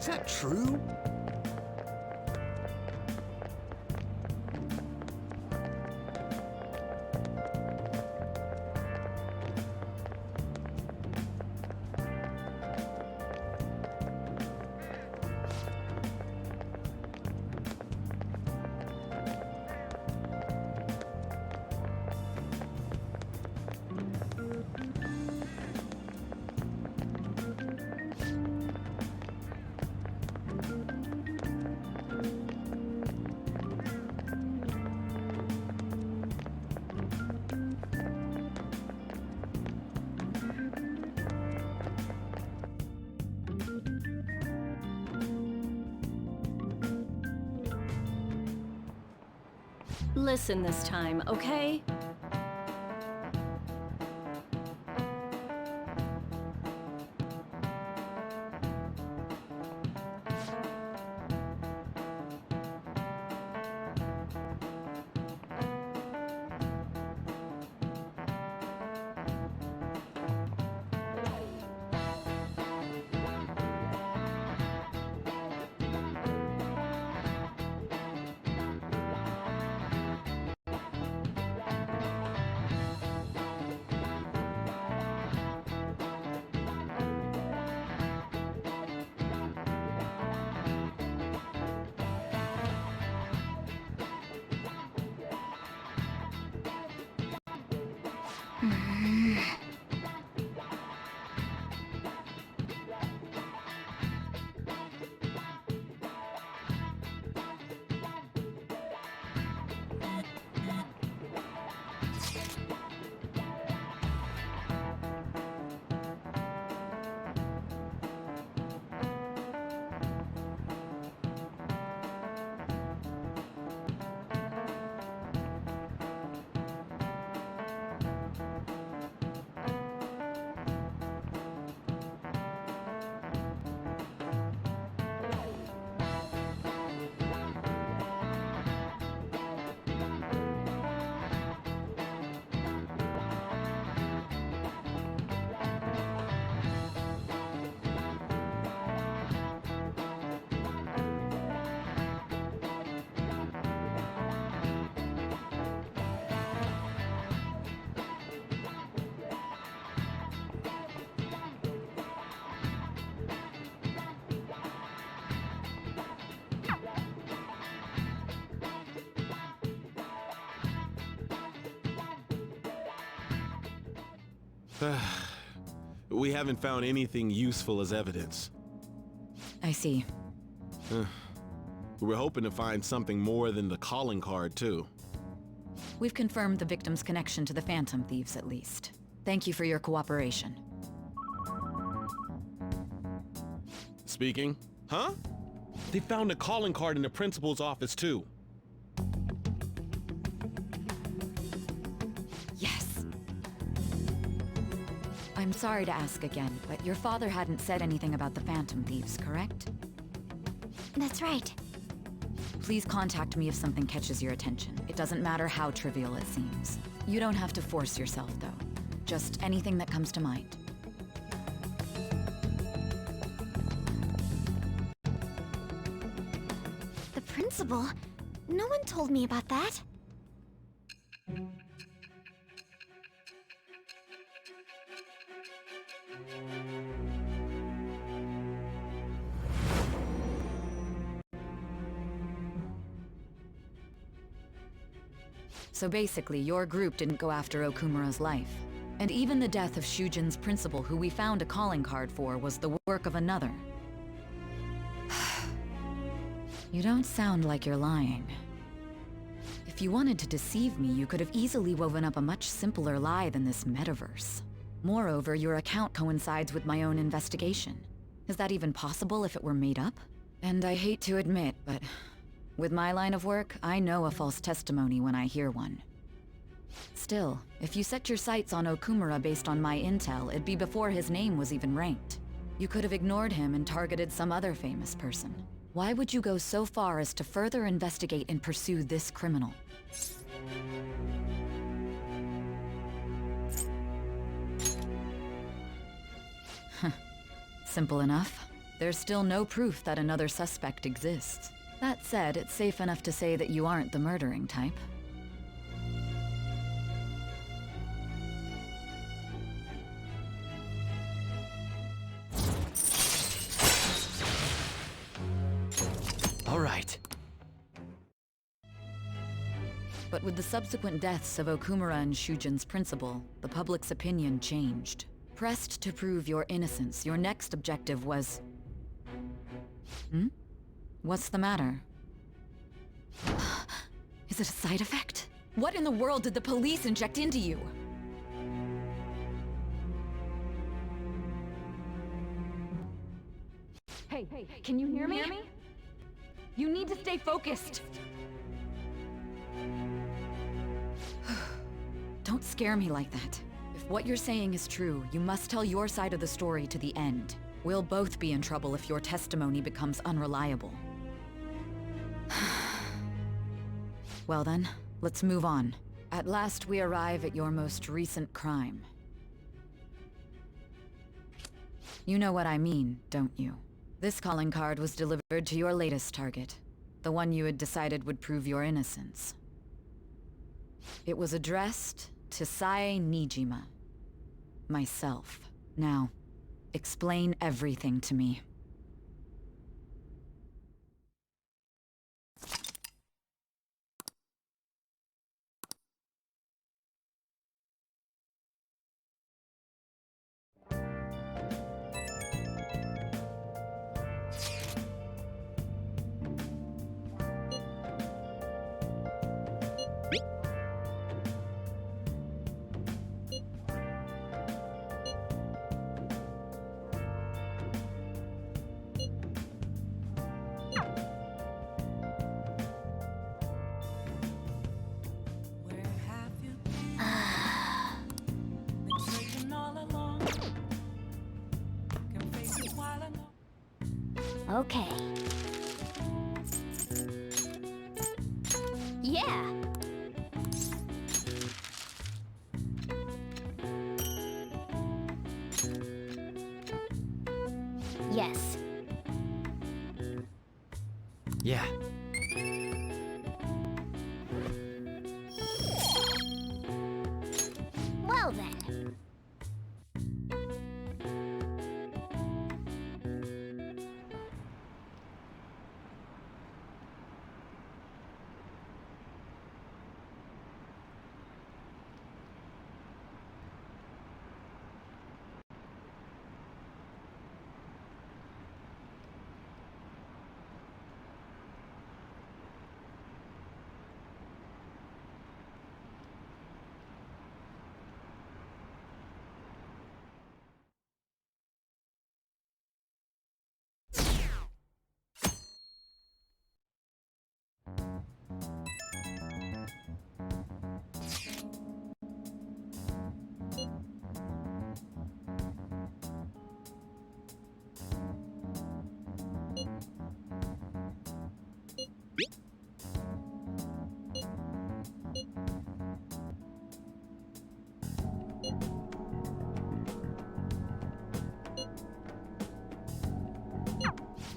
Is that true? Listen this time, okay? We haven't found anything useful as evidence. I see. We were hoping to find something more than the calling card, too. We've confirmed the victim's connection to the Phantom Thieves, at least. Thank you for your cooperation. Speaking? Huh? They found a calling card in the principal's office, too. Yes! I'm sorry to ask again, but your father hadn't said anything about the Phantom Thieves, correct? That's right. Please contact me if something catches your attention. It doesn't matter how trivial it seems. You don't have to force yourself, though. Just anything that comes to mind. The principal? No one told me about that. So basically, your group didn't go after Okumura's life. And even the death of Shujin's principal, who we found a calling card for, was the work of another. You don't sound like you're lying. If you wanted to deceive me, you could have easily woven up a much simpler lie than this metaverse. Moreover, your account coincides with my own investigation. Is that even possible if it were made up? And I hate to admit, but with my line of work, I know a false testimony when I hear one. Still, if you set your sights on Okumura based on my intel, it'd be before his name was even ranked. You could have ignored him and targeted some other famous person. Why would you go so far as to further investigate and pursue this criminal? Simple enough. There's still no proof that another suspect exists. That said, it's safe enough to say that you aren't the murdering type. All right. But with the subsequent deaths of Okumura and Shujin's principal, the public's opinion changed. Pressed to prove your innocence, your next objective was... What's the matter? Is it a side effect? What in the world did the police inject into you? Hey, can you hear me? You need to stay focused! Don't scare me like that. If what you're saying is true, you must tell your side of the story to the end. We'll both be in trouble if your testimony becomes unreliable. Well then, let's move on. At last we arrive at your most recent crime. You know what I mean, don't you? This calling card was delivered to your latest target. The one you had decided would prove your innocence. It was addressed to Sae Nijima. Myself. Now, explain everything to me. Okay. Yeah. Yes. Yeah. Well then.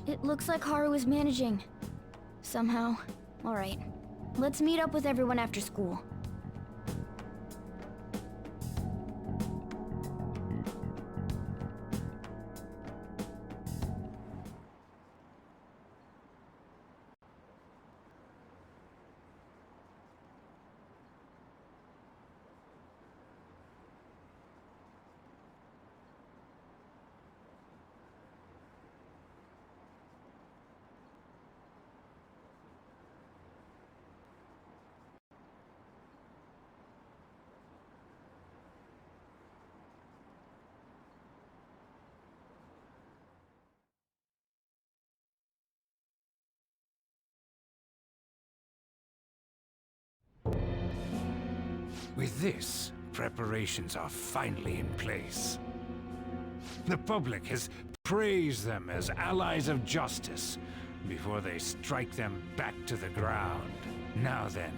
It looks like Haru is managing. Somehow. Alright. Let's meet up with everyone after school. With this, preparations are finally in place. The public has praised them as allies of justice before they strike them back to the ground. Now then,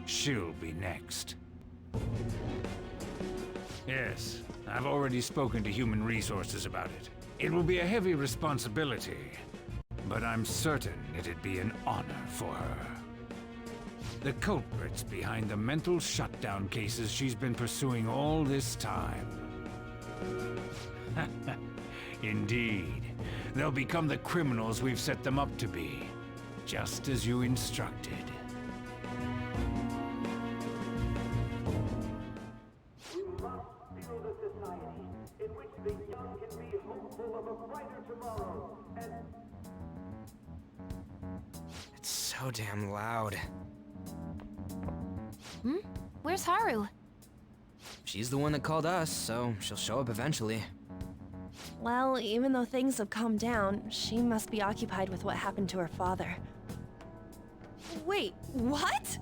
she'll be next. Yes, I've already spoken to Human Resources about it. It will be a heavy responsibility, but I'm certain it'd be an honor for her. The culprits behind the mental shutdown cases she's been pursuing all this time. Indeed. They'll become the criminals we've set them up to be, just as you instructed. It's so damn loud. Where's Haru? She's the one that called us, so she'll show up eventually. Well, even though things have calmed down, she must be occupied with what happened to her father. Wait, what?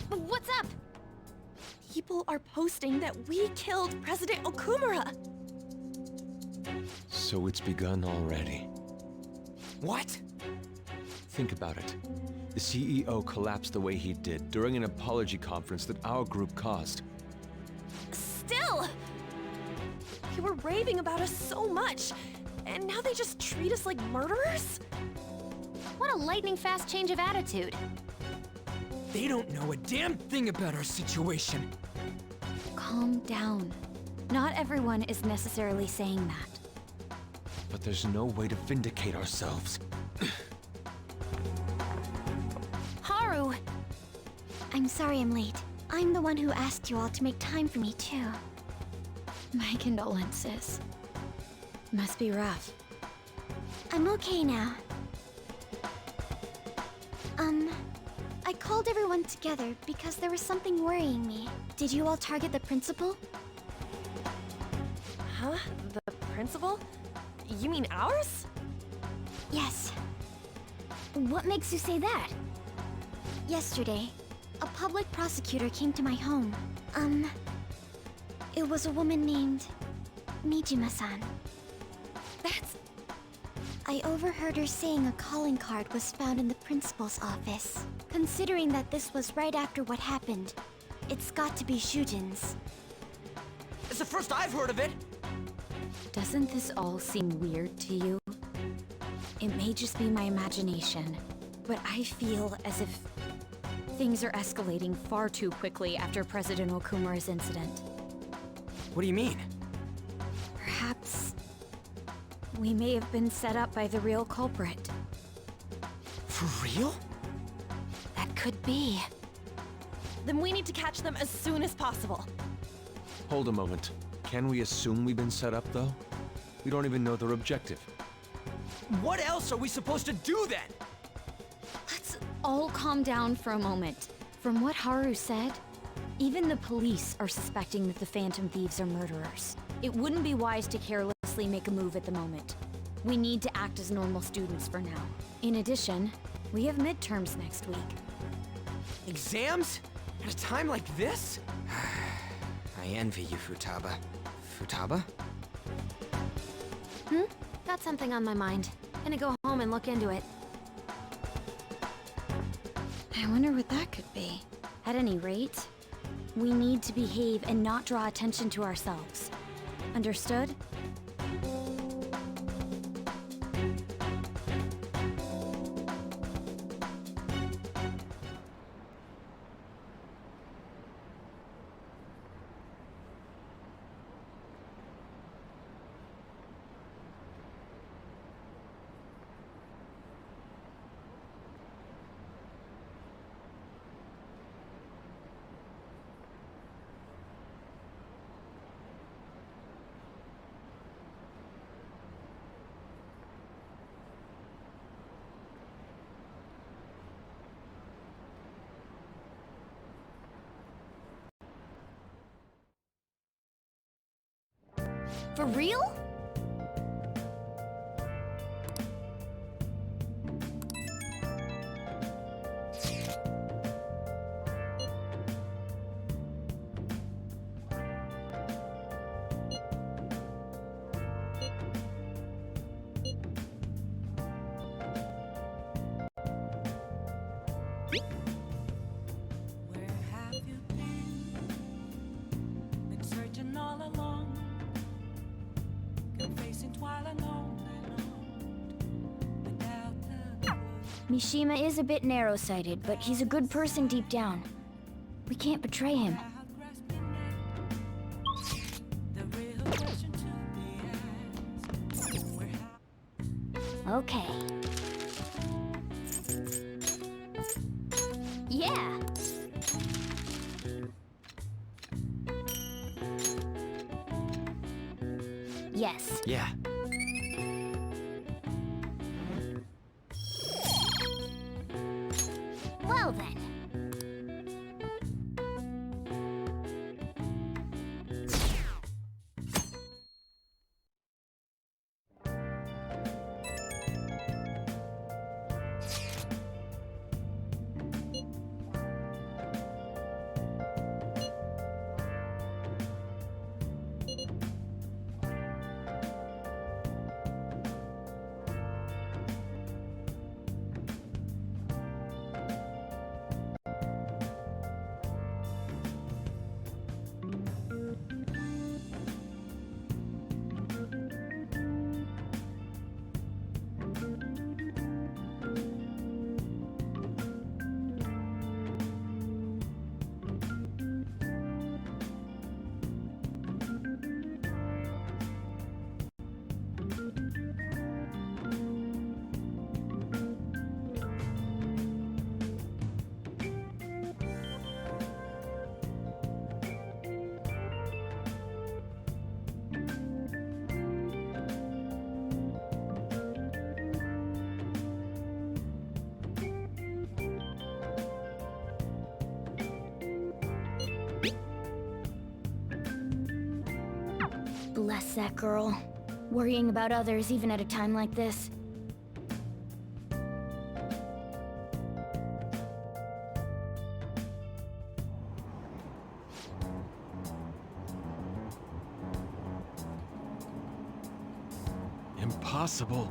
What's up? People are posting that we killed President Okumura! So it's begun already. What? Think about it. The CEO collapsed the way he did during an apology conference that our group caused. Still! They were raving about us so much, and now they just treat us like murderers? What a lightning-fast change of attitude. They don't know a damn thing about our situation. Calm down. Not everyone is necessarily saying that. But there's no way to vindicate ourselves. Haru! I'm sorry I'm late. I'm the one who asked you all to make time for me, too. My condolences. Must be rough. I'm okay now. I called everyone together because there was something worrying me. Did you all target the principal? Huh? The principal? You mean ours? Yes. What makes you say that? Yesterday, a public prosecutor came to my home. It was a woman named Mijima-san. That's... I overheard her saying a calling card was found in the principal's office. Considering that this was right after what happened, it's got to be Shujin's. It's the first I've heard of it. Doesn't this all seem weird to you? It may just be my imagination, but I feel as if things are escalating far too quickly after President Okumura's incident. What do you mean? Perhaps we may have been set up by the real culprit. For real? That could be. Then we need to catch them as soon as possible. Hold a moment. Can we assume we've been set up, though? We don't even know their objective. What else are we supposed to do then? Let's all calm down for a moment. From what Haru said, even the police are suspecting that the Phantom Thieves are murderers. It wouldn't be wise to carelessly make a move at the moment. We need to act as normal students for now. In addition, we have midterms next week. Exams? At a time like this? I envy you, Futaba. Futaba? Got something on my mind. Gonna go home and look into it. I wonder what that could be. At any rate, we need to behave and not draw attention to ourselves. Understood? For real? Where have you been? Been searching all along. Mishima is a bit narrow-sighted, but he's a good person deep down. We can't betray him. Okay. Yeah! Yes. Yeah. Well then. Bless that girl. Worrying about others even at a time like this. Impossible.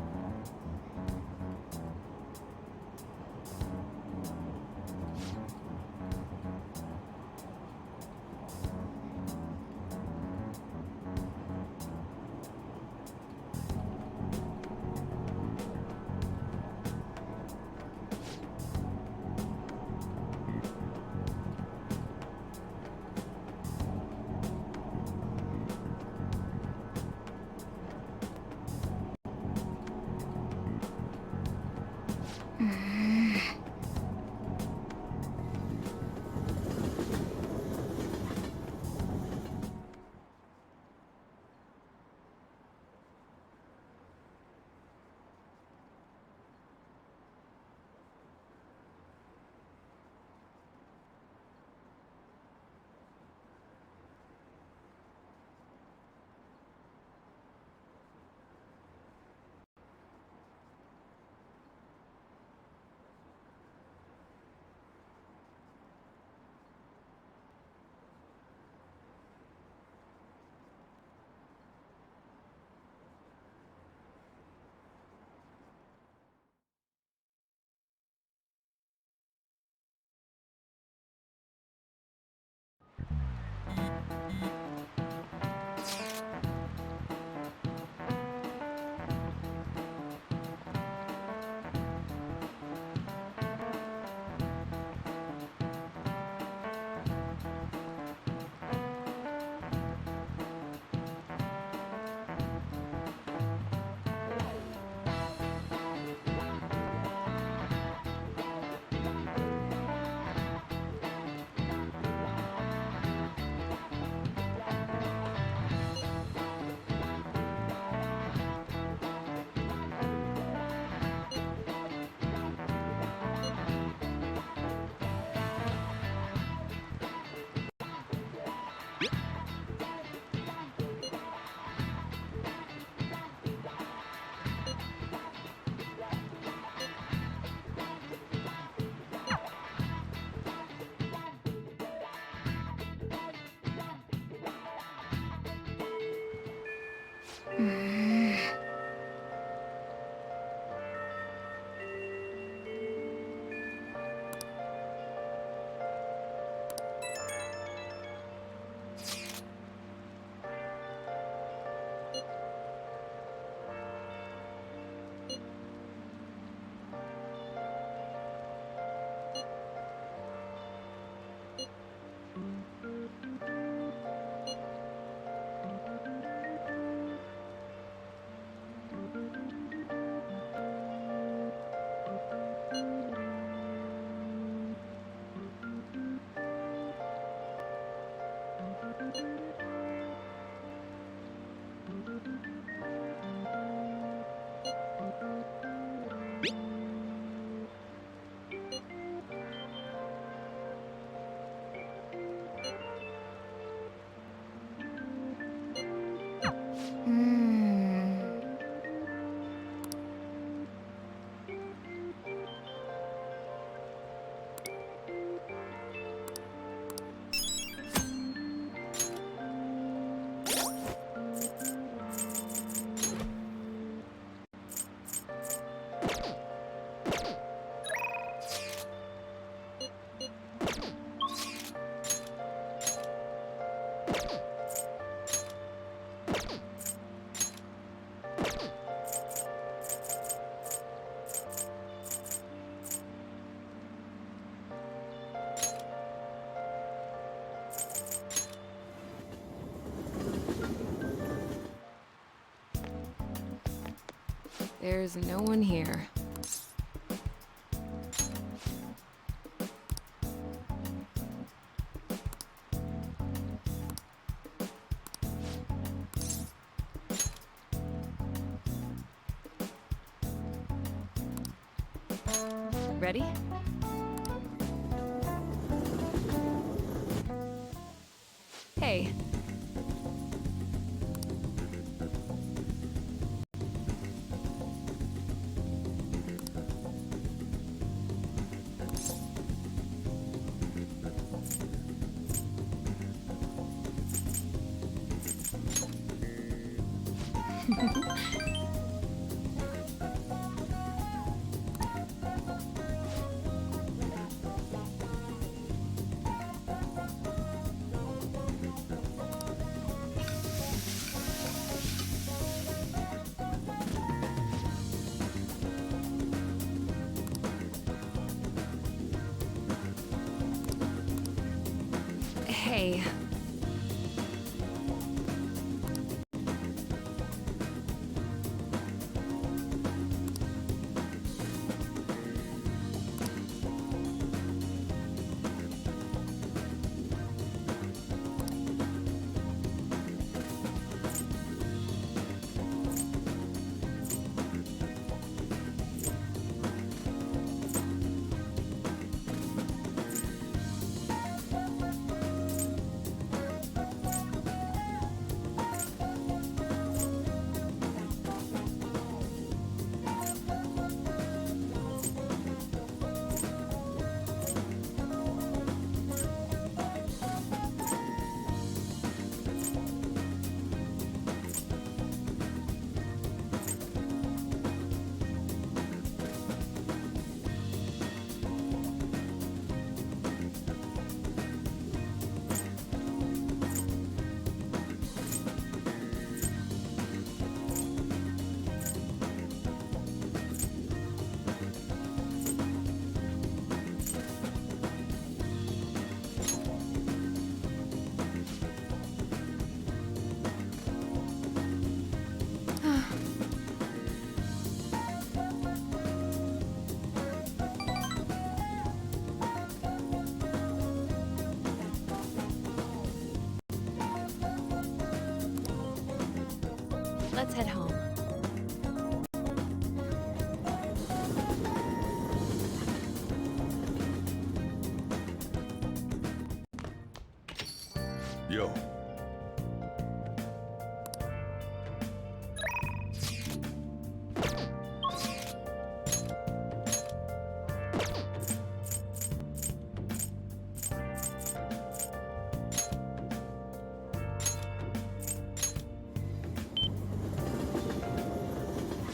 There's no one here. Ready? Hey. Hey. Let's head home. Yo.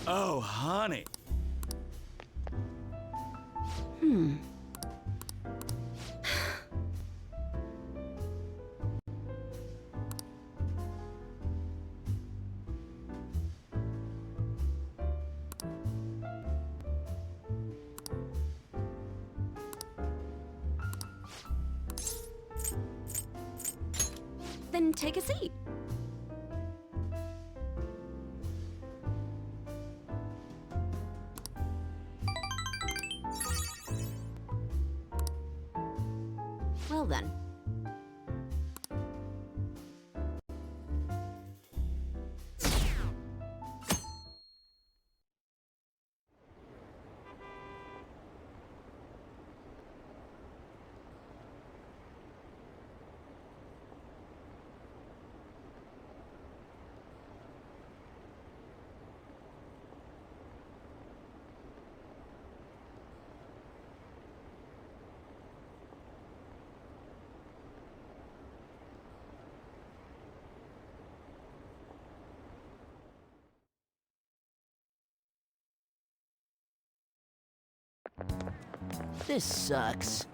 Oh, honey. Then take a seat. Well then. This sucks.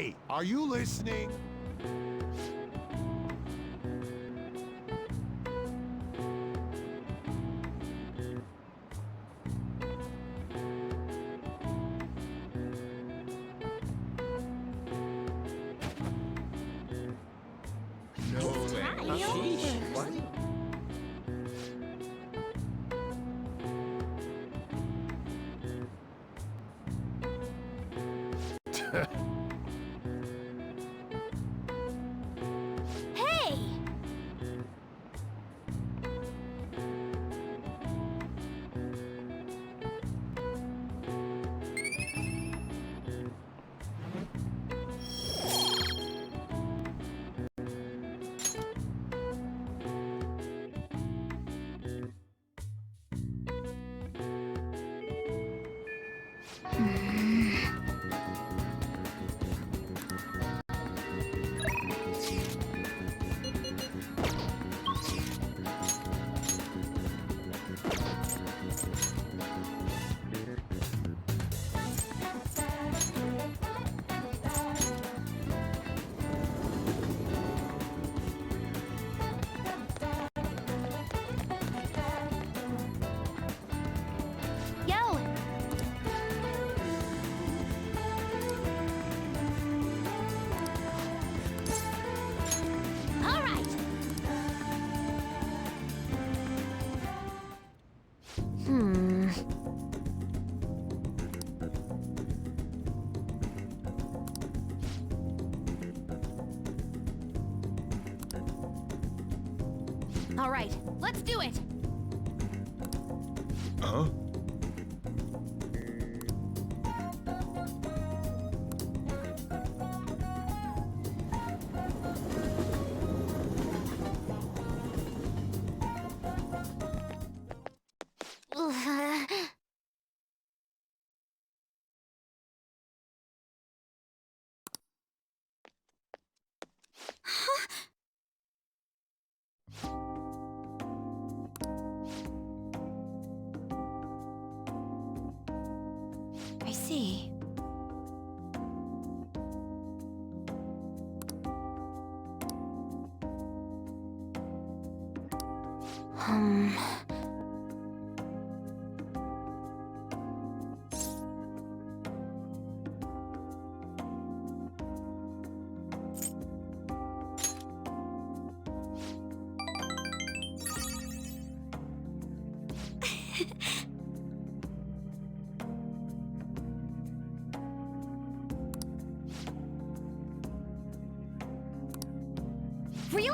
Hey, are you listening? No way. Sheesh. What? Hey! Yo! All right. All right, let's do it. Huh? I see. Um... Really?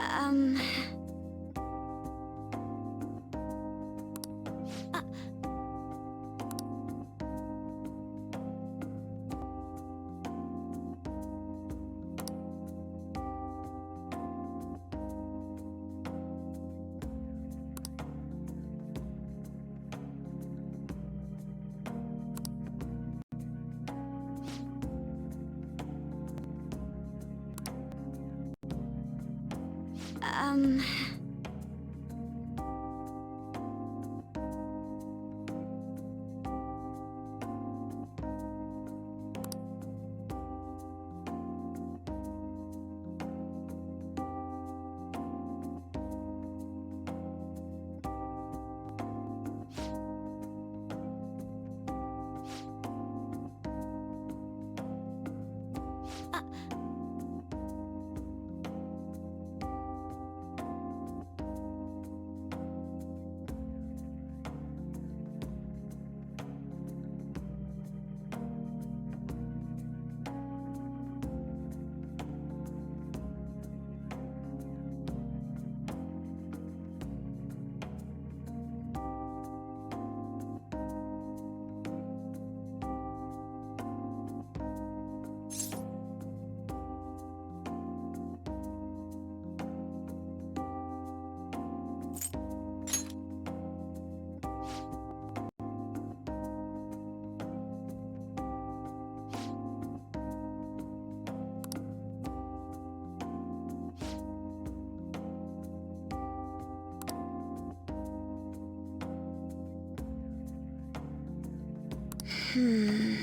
Um... No.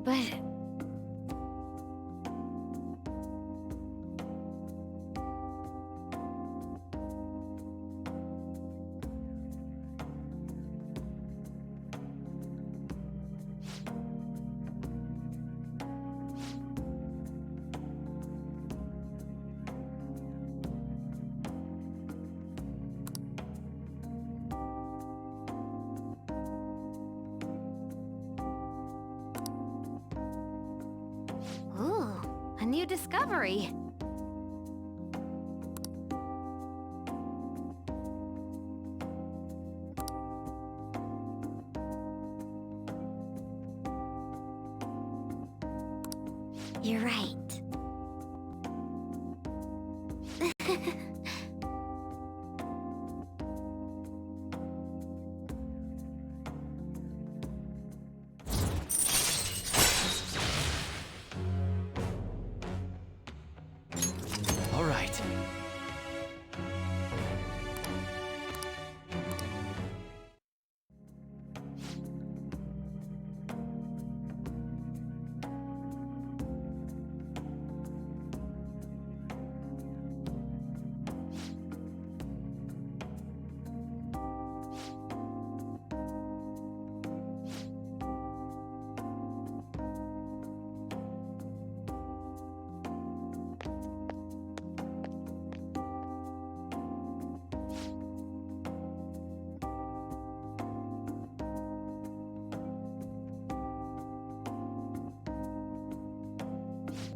But... Ooh, a new discovery. You're right. All right.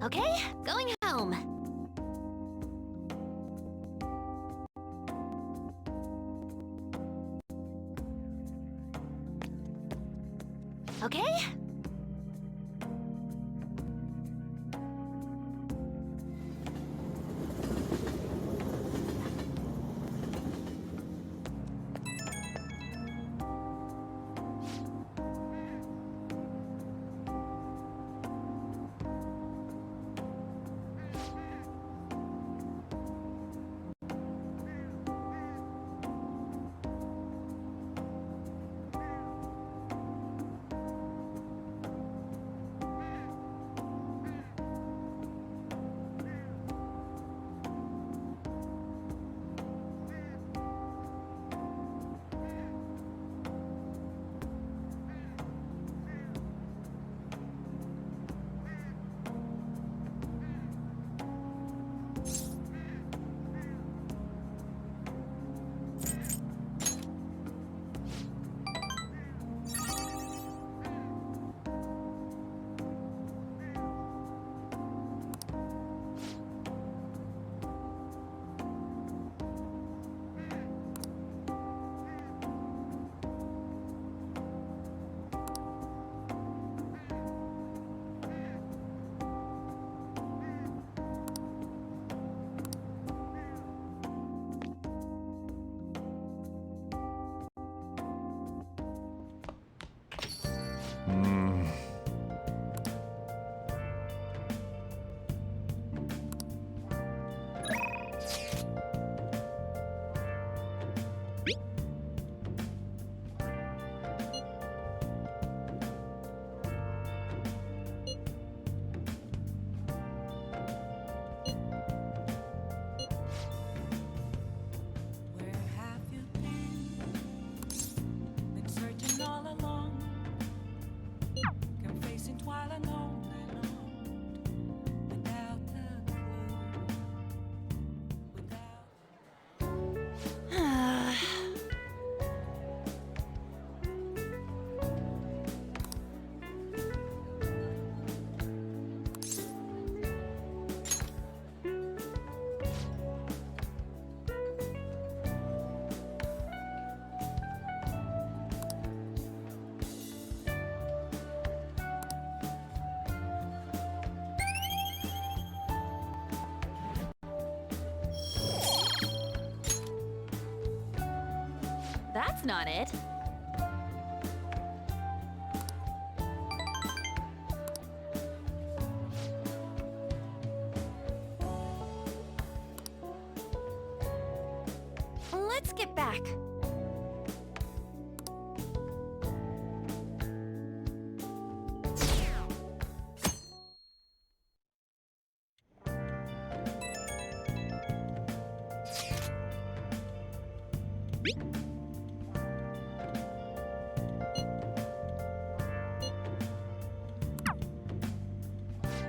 Okay, going home. Okay? not it. Let's get back.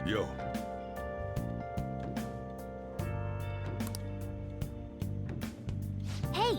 Yo. Hey!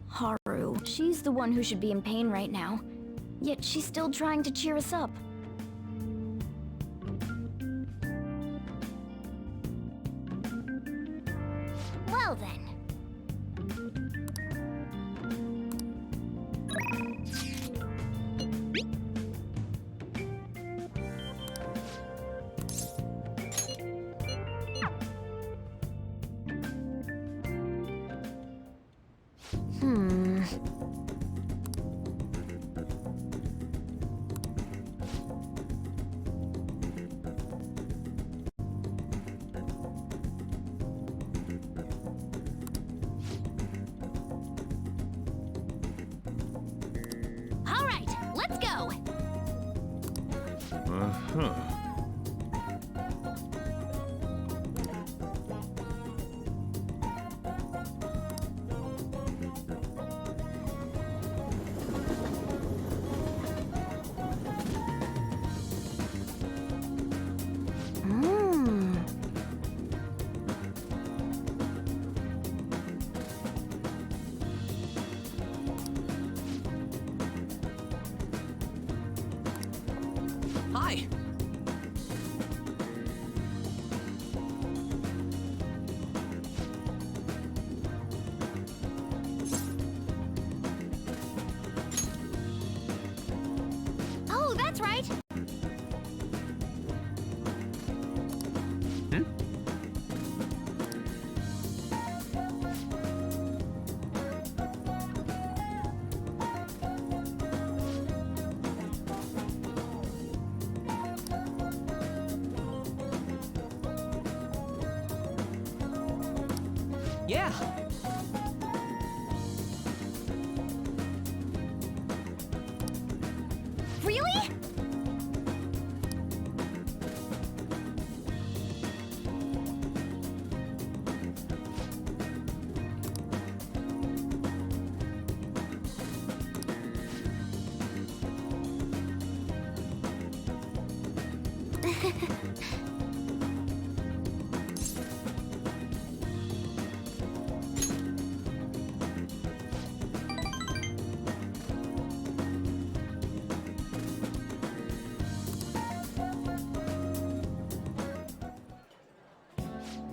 Haru. She's the one who should be in pain right now. Yet she's still trying to cheer us up. Well then. All right, let's go. Uh-huh. Hi! Oh, that's right. Yeah! Really?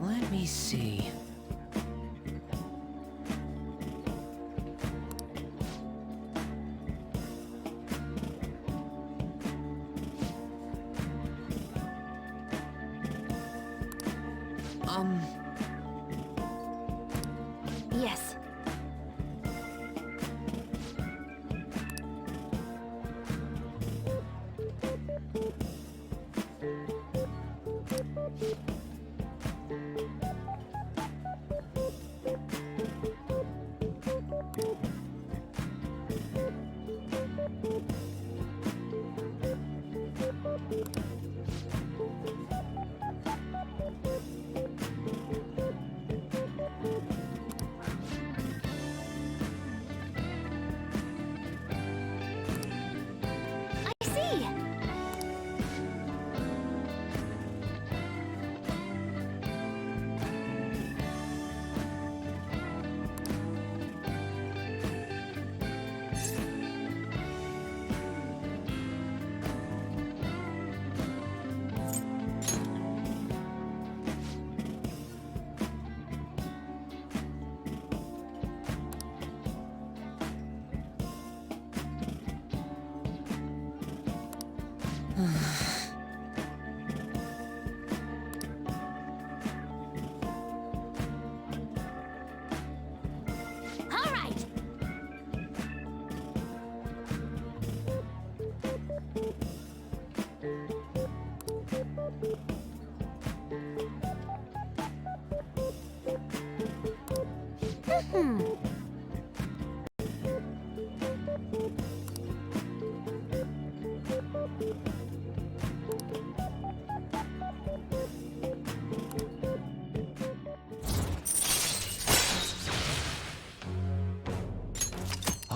Let me see. Yes.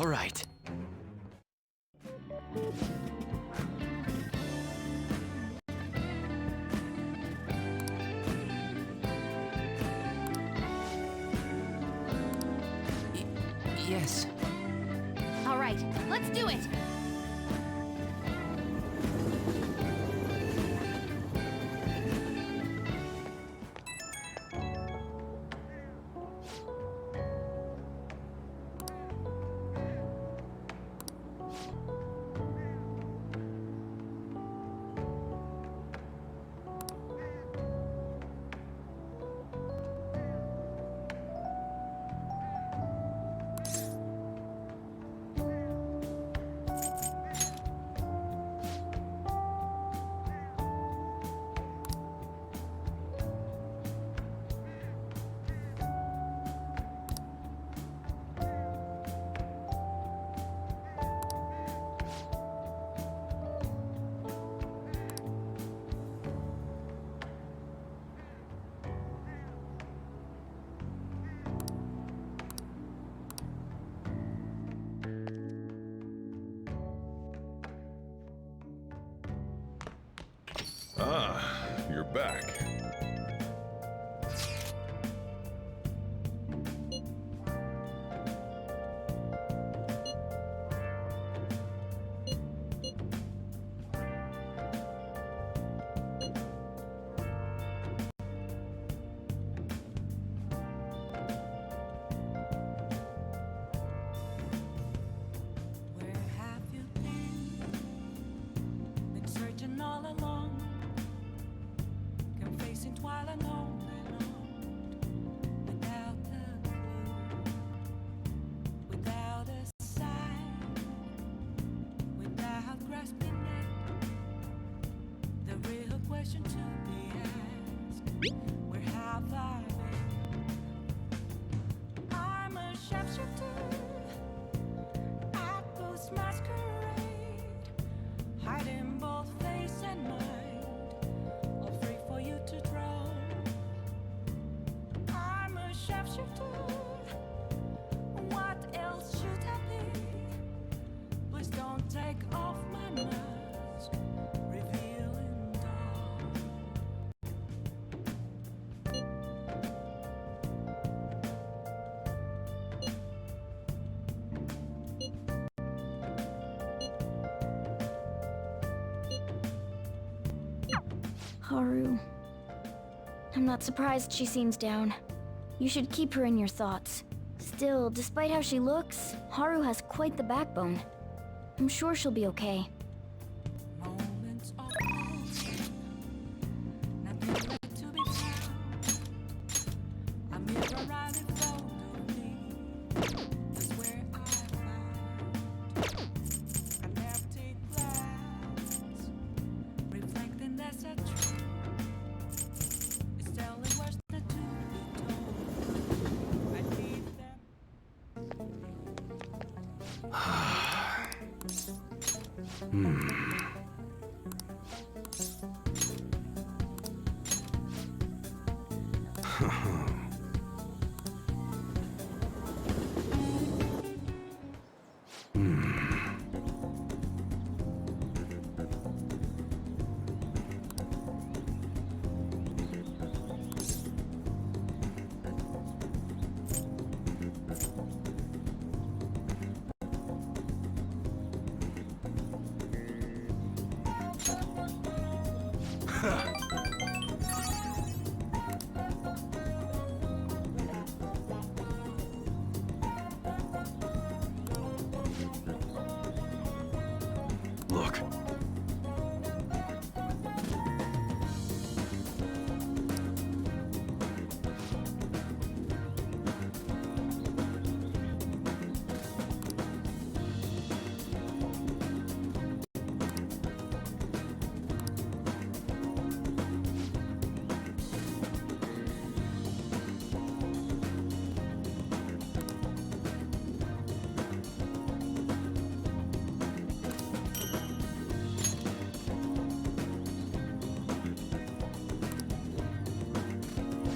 All right. Yes. All right, let's do it. Ah, you're back. Where have you been? Been searching all along, confessing while alone without a clue, without a sign, without grasping it. The real question to be asked: where have I been? I'm a sharpshooter. Apples masquerade, hiding both face and mind, all free for you to draw. I'm a sharpshooter. What else should I be? Please don't take off my mask, revealing dawn. Haru. I'm not surprised she seems down. You should keep her in your thoughts. Still, despite how she looks, Haru has quite the backbone. I'm sure she'll be okay. Moments of calm, nothing left to be found. A mirror right in front of me is where I found an empty glass, reflecting that's a truth. It's telling words that to be told. I need them. Look.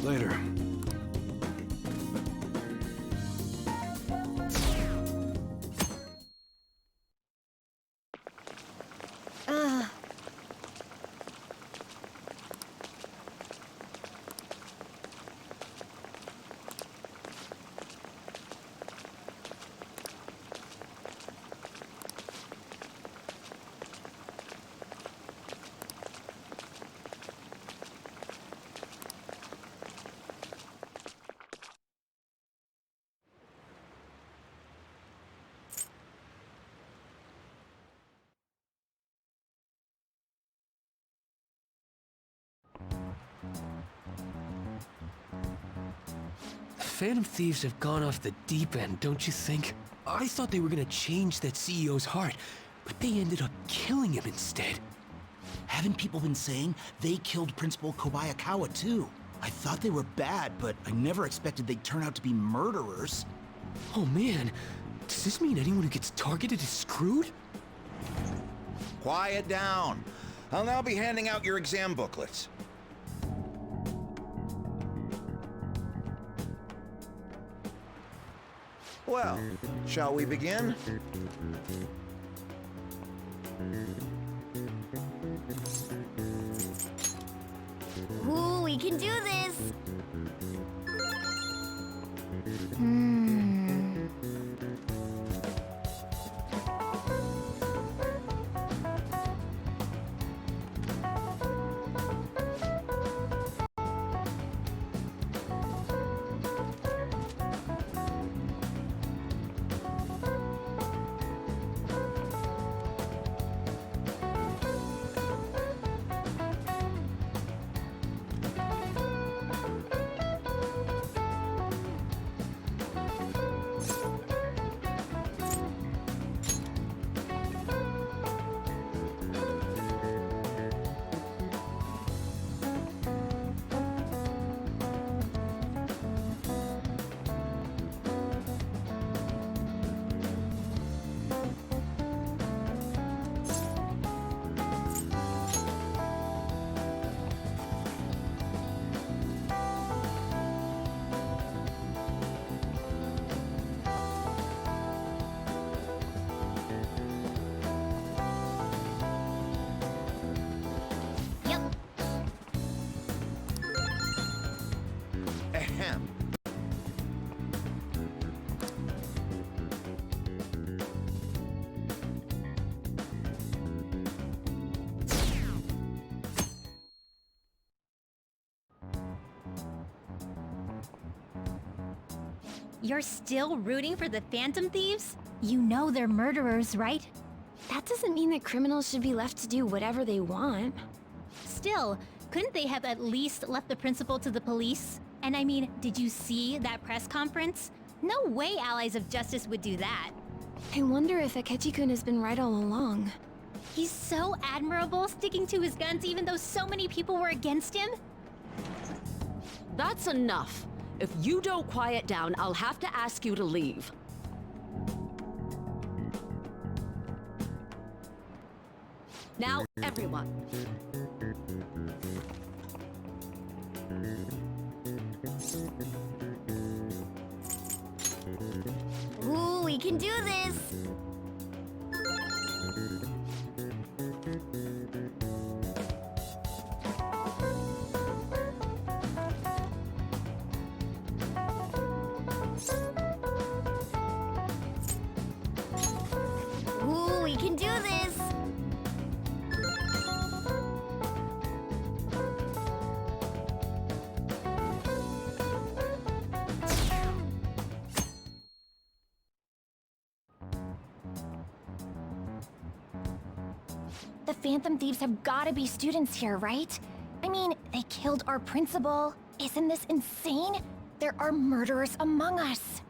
Later. Phantom Thieves have gone off the deep end, don't you think? I thought they were gonna change that CEO's heart, but they ended up killing him instead. Haven't people been saying they killed Principal Kobayakawa too? I thought they were bad, but I never expected they'd turn out to be murderers. Oh man, does this mean anyone who gets targeted is screwed? Quiet down. I'll now be handing out your exam booklets. Well, shall we begin? Ooh, we can do this! Ahem. You're still rooting for the Phantom Thieves? You know they're murderers, right? That doesn't mean that criminals should be left to do whatever they want. Still, couldn't they have at least left the principal to the police? And I mean, did you see that press conference? No way Allies of Justice would do that. I wonder if Akechi-kun has been right all along. He's so admirable, sticking to his guns even though so many people were against him. That's enough. If you don't quiet down, I'll have to ask you to leave. Now, everyone. Ooh, we can do this! Ooh, we can do this! The Phantom Thieves have gotta be students here, right? I mean, they killed our principal. Isn't this insane? There are murderers among us.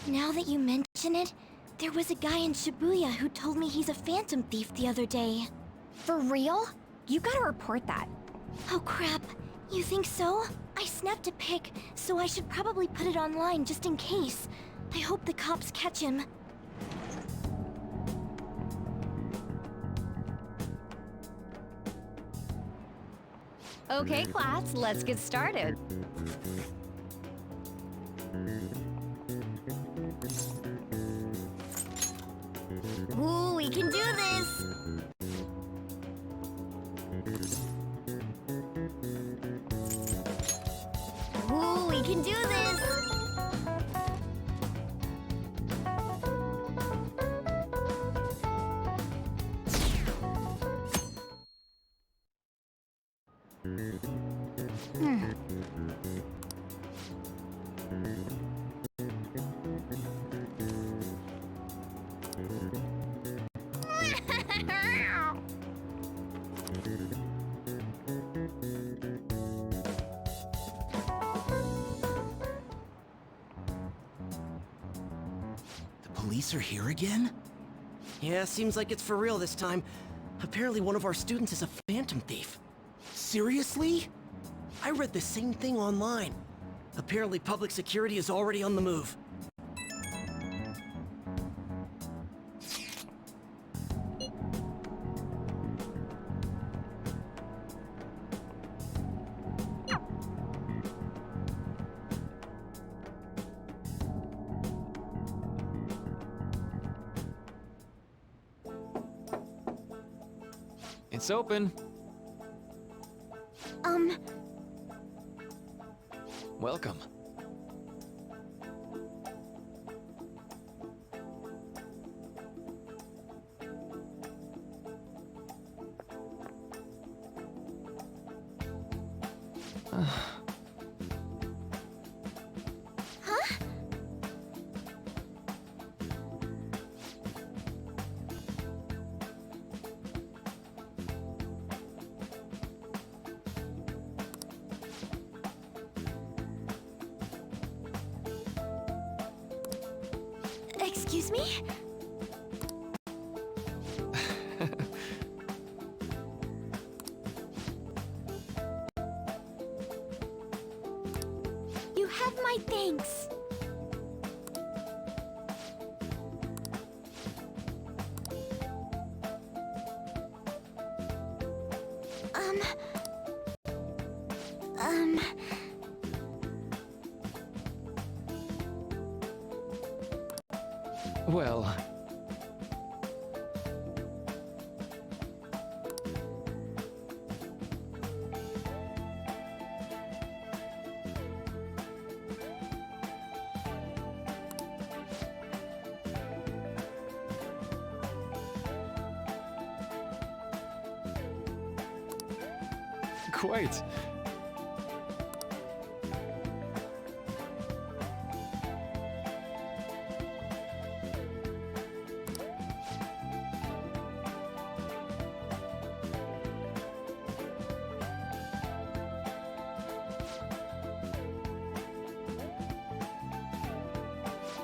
Now that you mention it, there was a guy in Shibuya who told me he's a Phantom Thief the other day. For real? You gotta report that. Oh crap, you think so? I snapped a pic, so I should probably put it online just in case. I hope the cops catch him. Okay, class, let's get started. Ooh, we can do this! Ooh, we can do this! police are here again? Yeah, seems like it's for real this time. Apparently one of our students is a phantom thief. Seriously? I read the same thing online. Apparently public security is already on the move. It's open. Welcome. Excuse me? You have my thanks. Well... Quite.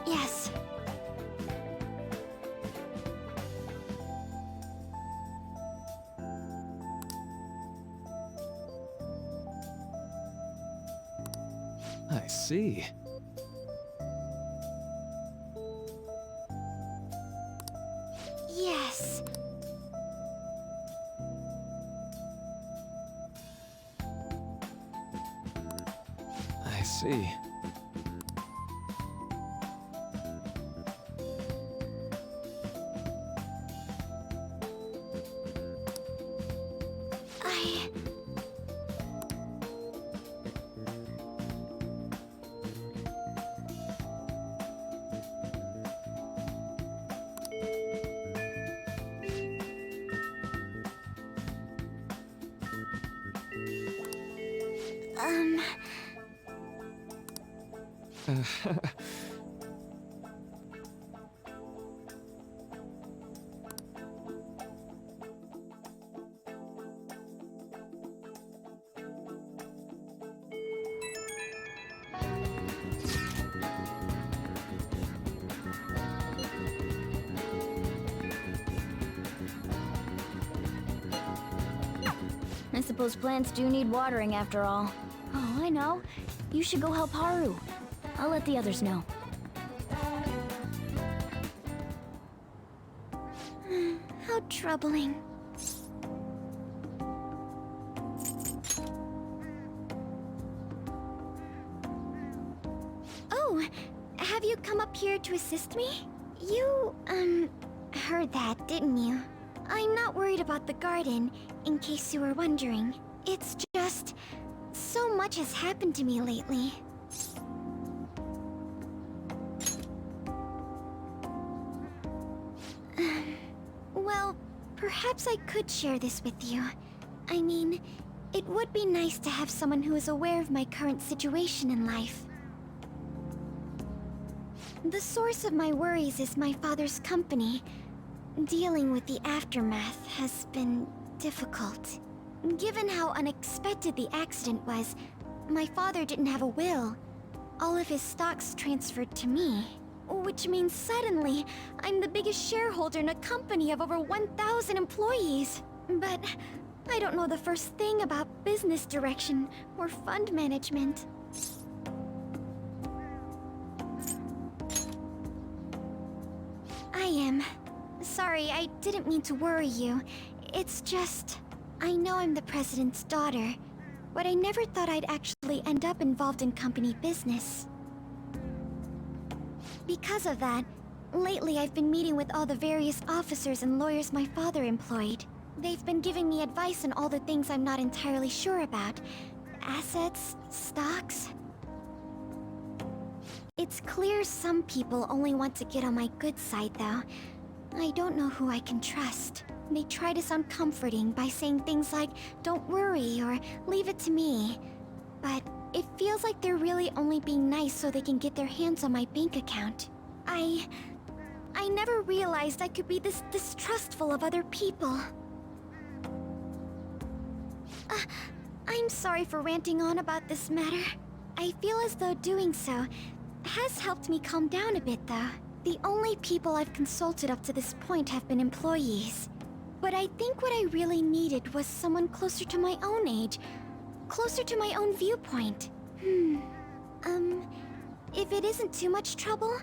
Yes. I see. Yes. I see. I suppose plants do need watering after all. Oh, I know. You should go help Haru. I'll let the others know. How troubling. Oh, have you come up here to assist me? You, heard that, didn't you? I'm not worried about the garden, in case you were wondering. It's just... so much has happened to me lately. Well, perhaps I could share this with you. I mean, it would be nice to have someone who is aware of my current situation in life. The source of my worries is my father's company. Dealing with the aftermath has been difficult. Given how unexpected the accident was, my father didn't have a will. All of his stocks transferred to me. Which means suddenly, I'm the biggest shareholder in a company of over 1,000 employees. But I don't know the first thing about business direction or fund management. I am. Sorry, I didn't mean to worry you. It's just... I know I'm the president's daughter, but I never thought I'd actually end up involved in company business. Because of that, lately I've been meeting with all the various officers and lawyers my father employed. They've been giving me advice on all the things I'm not entirely sure about. Assets, stocks... It's clear some people only want to get on my good side, though. I don't know who I can trust. They try to sound comforting by saying things like, "Don't worry," or "Leave it to me." But it feels like they're really only being nice so they can get their hands on my bank account. I never realized I could be this distrustful of other people. I'm sorry for ranting on about this matter. I feel as though doing so has helped me calm down a bit, though. The only people I've consulted up to this point have been employees. But I think what I really needed was someone closer to my own age, closer to my own viewpoint. If it isn't too much trouble,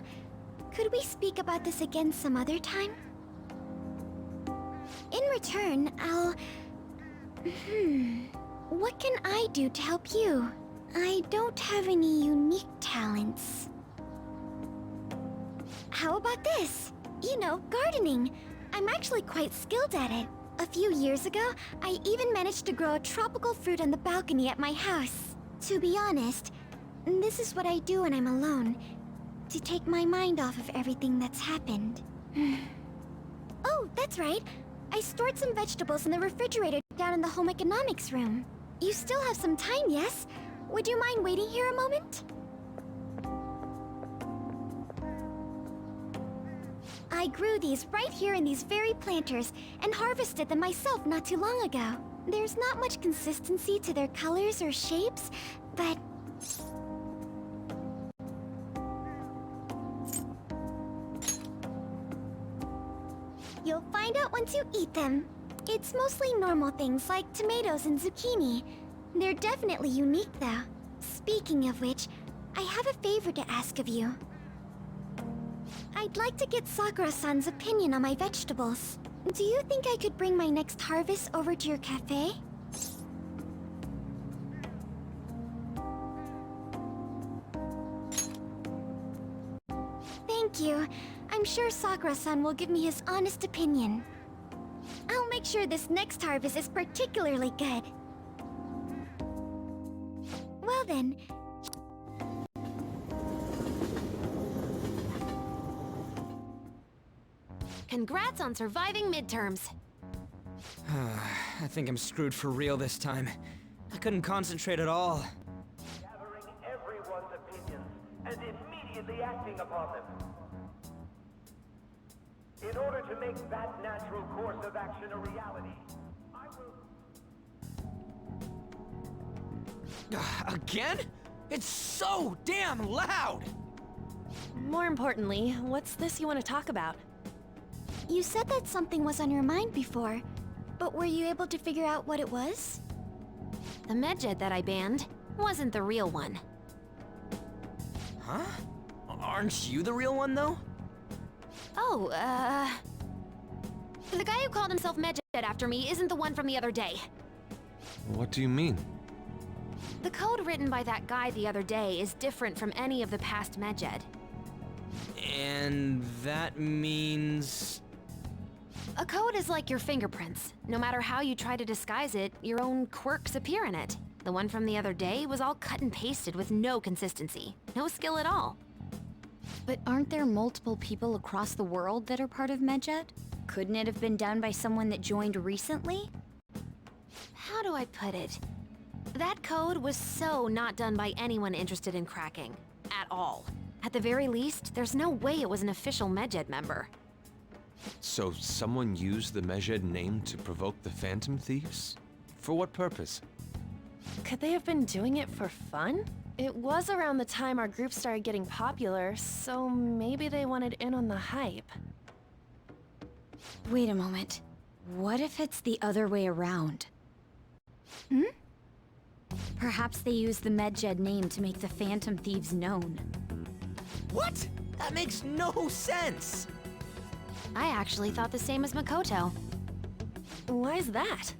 could we speak about this again some other time? In return, I'll... What can I do to help you? I don't have any unique talents. How about this? You know, gardening. I'm actually quite skilled at it. A few years ago, I even managed to grow a tropical fruit on the balcony at my house. To be honest, this is what I do when I'm alone, to take my mind off of everything that's happened. Oh, that's right. I stored some vegetables in the refrigerator down in the home economics room. You still have some time, yes? Would you mind waiting here a moment? I grew these right here in these very planters and harvested them myself not too long ago. There's not much consistency to their colors or shapes, but... You'll find out once you eat them. It's mostly normal things like tomatoes and zucchini. They're definitely unique, though. Speaking of which, I have a favor to ask of you. I'd like to get Sakura-san's opinion on my vegetables. Do you think I could bring my next harvest over to your cafe? Thank you. I'm sure Sakura-san will give me his honest opinion. I'll make sure this next harvest is particularly good. Well then... Congrats on surviving midterms. I think I'm screwed for real this time. I couldn't concentrate at all. Gathering everyone's opinions and immediately acting upon them. In order to make that natural course of action a reality, I will... Again? It's so damn loud! More importantly, what's this you want to talk about? You said that something was on your mind before, but were you able to figure out what it was? The medjed that I banned wasn't the real one. Huh? Aren't you the real one, though? Oh, the guy who called himself Medjed after me isn't the one from the other day. What do you mean? The code written by that guy the other day is different from any of the past Medjed. And that means... A code is like your fingerprints. No matter how you try to disguise it, your own quirks appear in it. The one from the other day was all cut and pasted with no consistency. No skill at all. But aren't there multiple people across the world that are part of Medjed? Couldn't it have been done by someone that joined recently? How do I put it? That code was so not done by anyone interested in cracking. At all. At the very least, there's no way it was an official Medjed member. So someone used the Medjed name to provoke the Phantom Thieves? For what purpose? Could they have been doing it for fun? It was around the time our group started getting popular, so maybe they wanted in on the hype. Wait a moment. What if it's the other way around? Hmm? Perhaps they used the Medjed name to make the Phantom Thieves known. What? That makes no sense! I actually thought the same as Makoto. Why's that?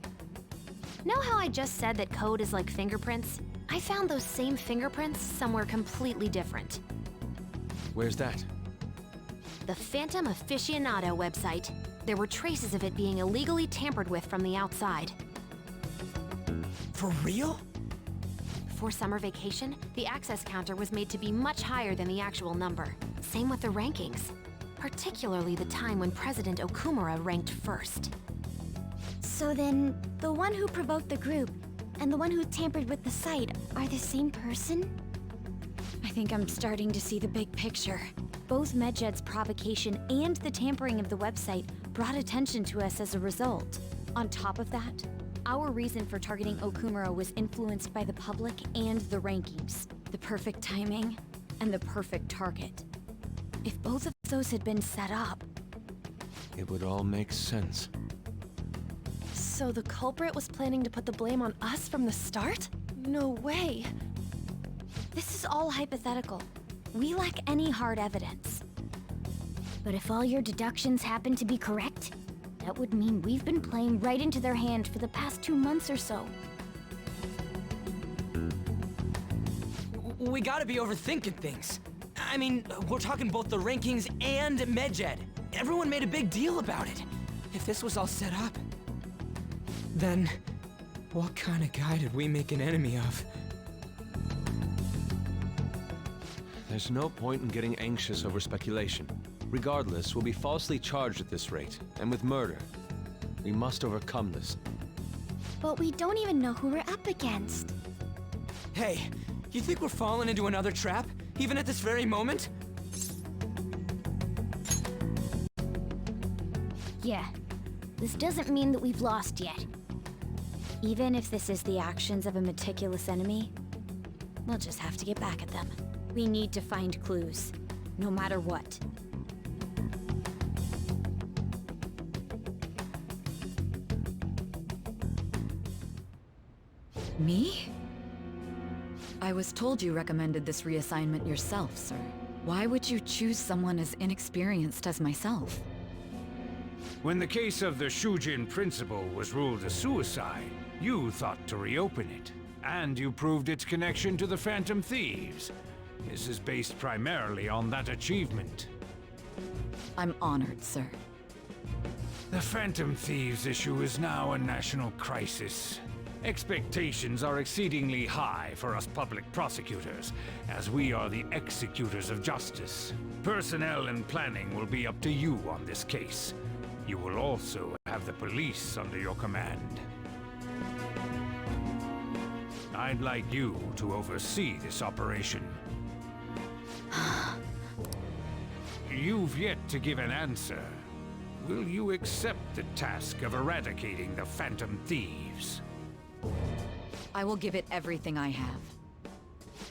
Know how I just said that code is like fingerprints? I found those same fingerprints somewhere completely different. Where's that? The Phantom Aficionado website. There were traces of it being illegally tampered with from the outside. For real? For summer vacation, the access counter was made to be much higher than the actual number. Same with the rankings. Particularly the time when President Okumura ranked first. So then, the one who provoked the group and the one who tampered with the site are the same person? I think I'm starting to see the big picture. Both Medjed's provocation and the tampering of the website brought attention to us as a result. On top of that, our reason for targeting Okumura was influenced by the public and the rankings. The perfect timing and the perfect target. If both of those had been set up... It would all make sense. So the culprit was planning to put the blame on us from the start? No way. This is all hypothetical. We lack any hard evidence. But if all your deductions happen to be correct, that would mean we've been playing right into their hand for the past 2 months or so. We gotta be overthinking things. I mean, we're talking both the rankings and Medjed. Everyone made a big deal about it. If this was all set up, then what kind of guy did we make an enemy of? There's no point in getting anxious over speculation. Regardless, we'll be falsely charged at this rate, and with murder. We must overcome this. But we don't even know who we're up against. Hey, you think we're falling into another trap, even at this very moment? Yeah, this doesn't mean that we've lost yet. Even if this is the actions of a meticulous enemy, we'll just have to get back at them. We need to find clues, no matter what. Me? I was told you recommended this reassignment yourself, sir. Why would you choose someone as inexperienced as myself? When the case of the Shujin principal was ruled a suicide, you thought to reopen it. And you proved its connection to the Phantom Thieves. This is based primarily on that achievement. I'm honored, sir. The Phantom Thieves issue is now a national crisis. Expectations are exceedingly high for us public prosecutors, as we are the executors of justice. Personnel and planning will be up to you on this case. You will also have the police under your command. I'd like you to oversee this operation. You've yet to give an answer. Will you accept the task of eradicating the Phantom Thieves? I will give it everything I have.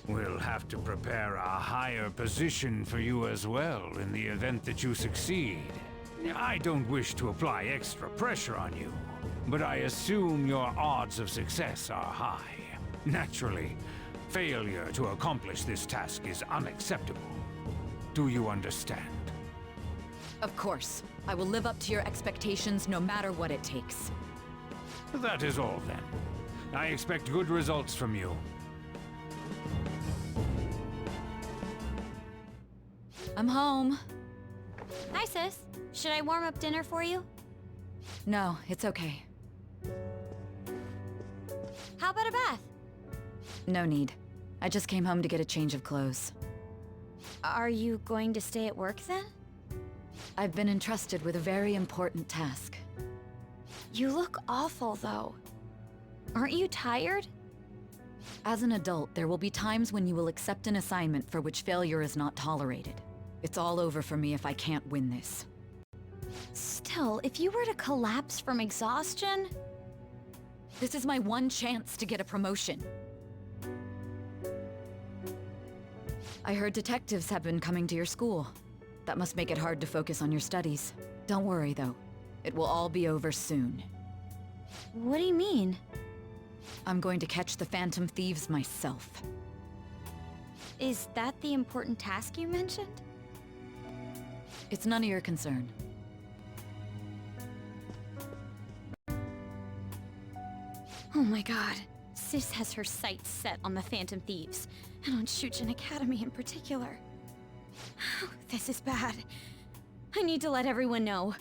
We'll have to prepare a higher position for you as well in the event that you succeed. I don't wish to apply extra pressure on you, but I assume your odds of success are high. Naturally, failure to accomplish this task is unacceptable. Do you understand? Of course. I will live up to your expectations no matter what it takes. That is all then. I expect good results from you. I'm home. Hi, sis. Should I warm up dinner for you? No, it's okay. How about a bath? No need. I just came home to get a change of clothes. Are you going to stay at work then? I've been entrusted with a very important task. You look awful, though. Aren't you tired? As an adult, there will be times when you will accept an assignment for which failure is not tolerated. It's all over for me if I can't win this. Still, if you were to collapse from exhaustion... This is my one chance to get a promotion. I heard detectives have been coming to your school. That must make it hard to focus on your studies. Don't worry, though. It will all be over soon. What do you mean? I'm going to catch the Phantom Thieves myself. Is that the important task you mentioned? It's none of your concern. Oh my god. Sis has her sights set on the Phantom Thieves, and on Shujin Academy in particular. This is bad. I need to let everyone know.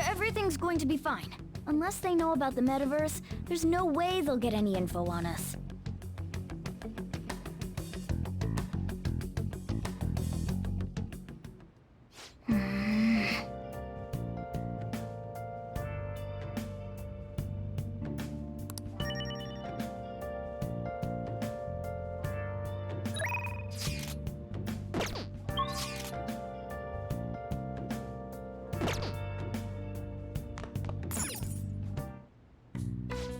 Everything's going to be fine. Unless they know about the metaverse, there's no way they'll get any info on us.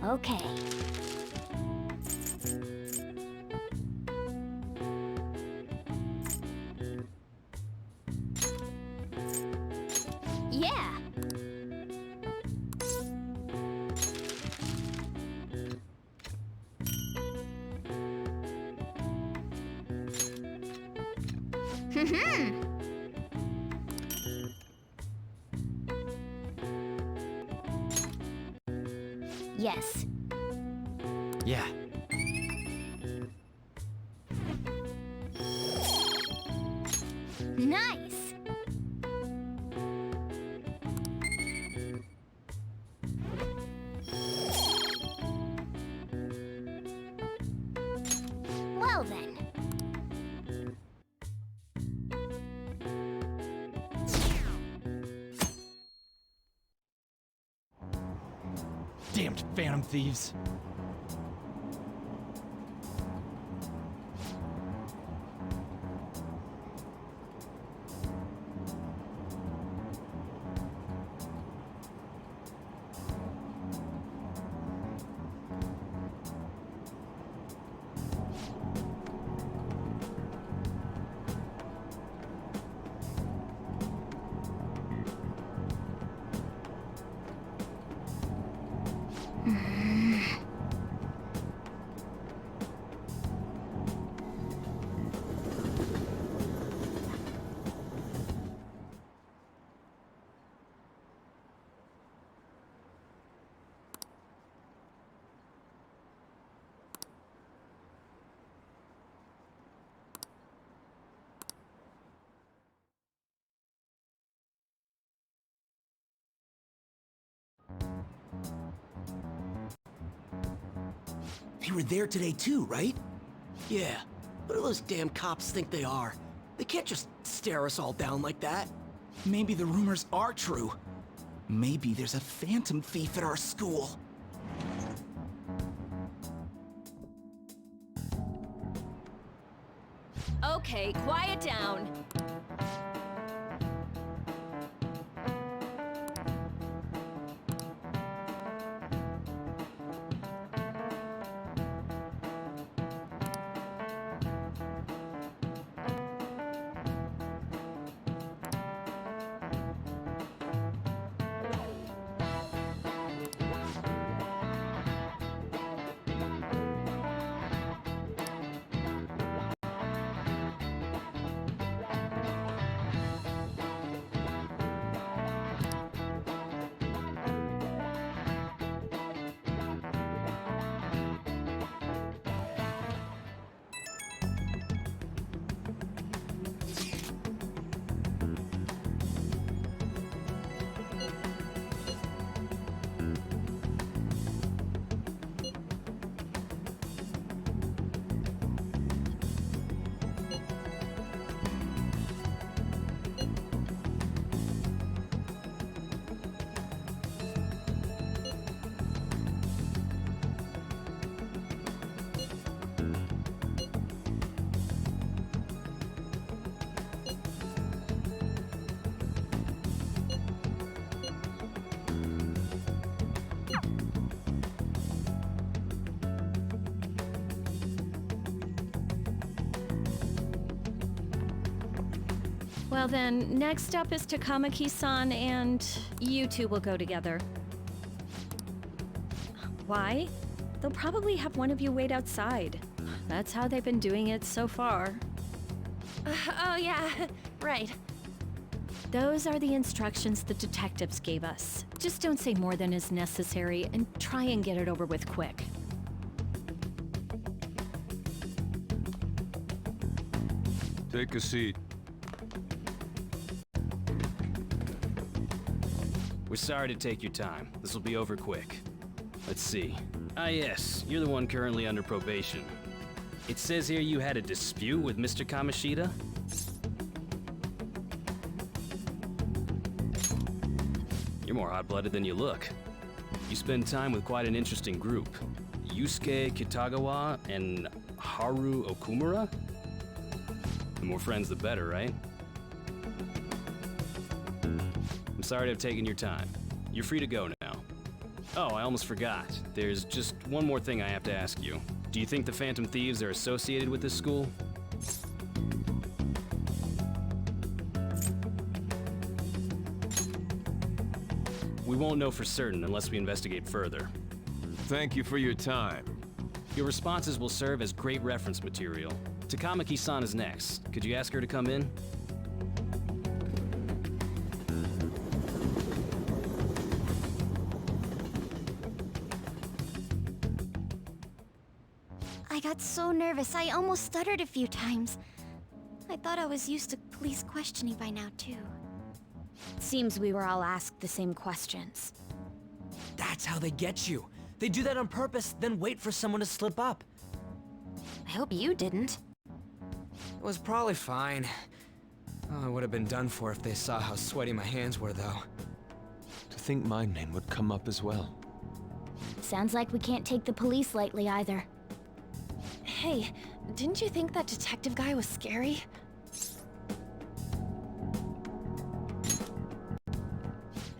Okay. Yeah. Yes. Yeah. Nice! Well then. Damned Phantom Thieves. They were there today too, right? Yeah. What do those damn cops think they are? They can't just stare us all down like that. Maybe the rumors are true. Maybe there's a phantom thief at our school. Okay, quiet down. Well then, next up is Takamaki-san, and you two will go together. Why? They'll probably have one of you wait outside. That's how they've been doing it so far. Oh yeah, right. Those are the instructions the detectives gave us. Just don't say more than is necessary, and try and get it over with quick. Take a seat. We're sorry to take your time. This will be over quick. Let's see. Ah yes, you're the one currently under probation. It says here you had a dispute with Mr. Kamoshida? You're more hot-blooded than you look. You spend time with quite an interesting group. Yusuke Kitagawa and Haru Okumura? The more friends, the better, right? I'm sorry to have taken your time. You're free to go now. Oh, I almost forgot. There's just one more thing I have to ask you. Do you think the Phantom Thieves are associated with this school? We won't know for certain unless we investigate further. Thank you for your time. Your responses will serve as great reference material. Takamaki-san is next. Could you ask her to come in? I got so nervous, I almost stuttered a few times. I thought I was used to police questioning by now, too. Seems we were all asked the same questions. That's how they get you. They do that on purpose, then wait for someone to slip up. I hope you didn't. It was probably fine. Oh, I would have been done for if they saw how sweaty my hands were, though. To think my name would come up as well. Sounds like we can't take the police lightly either. Hey, didn't you think that detective guy was scary?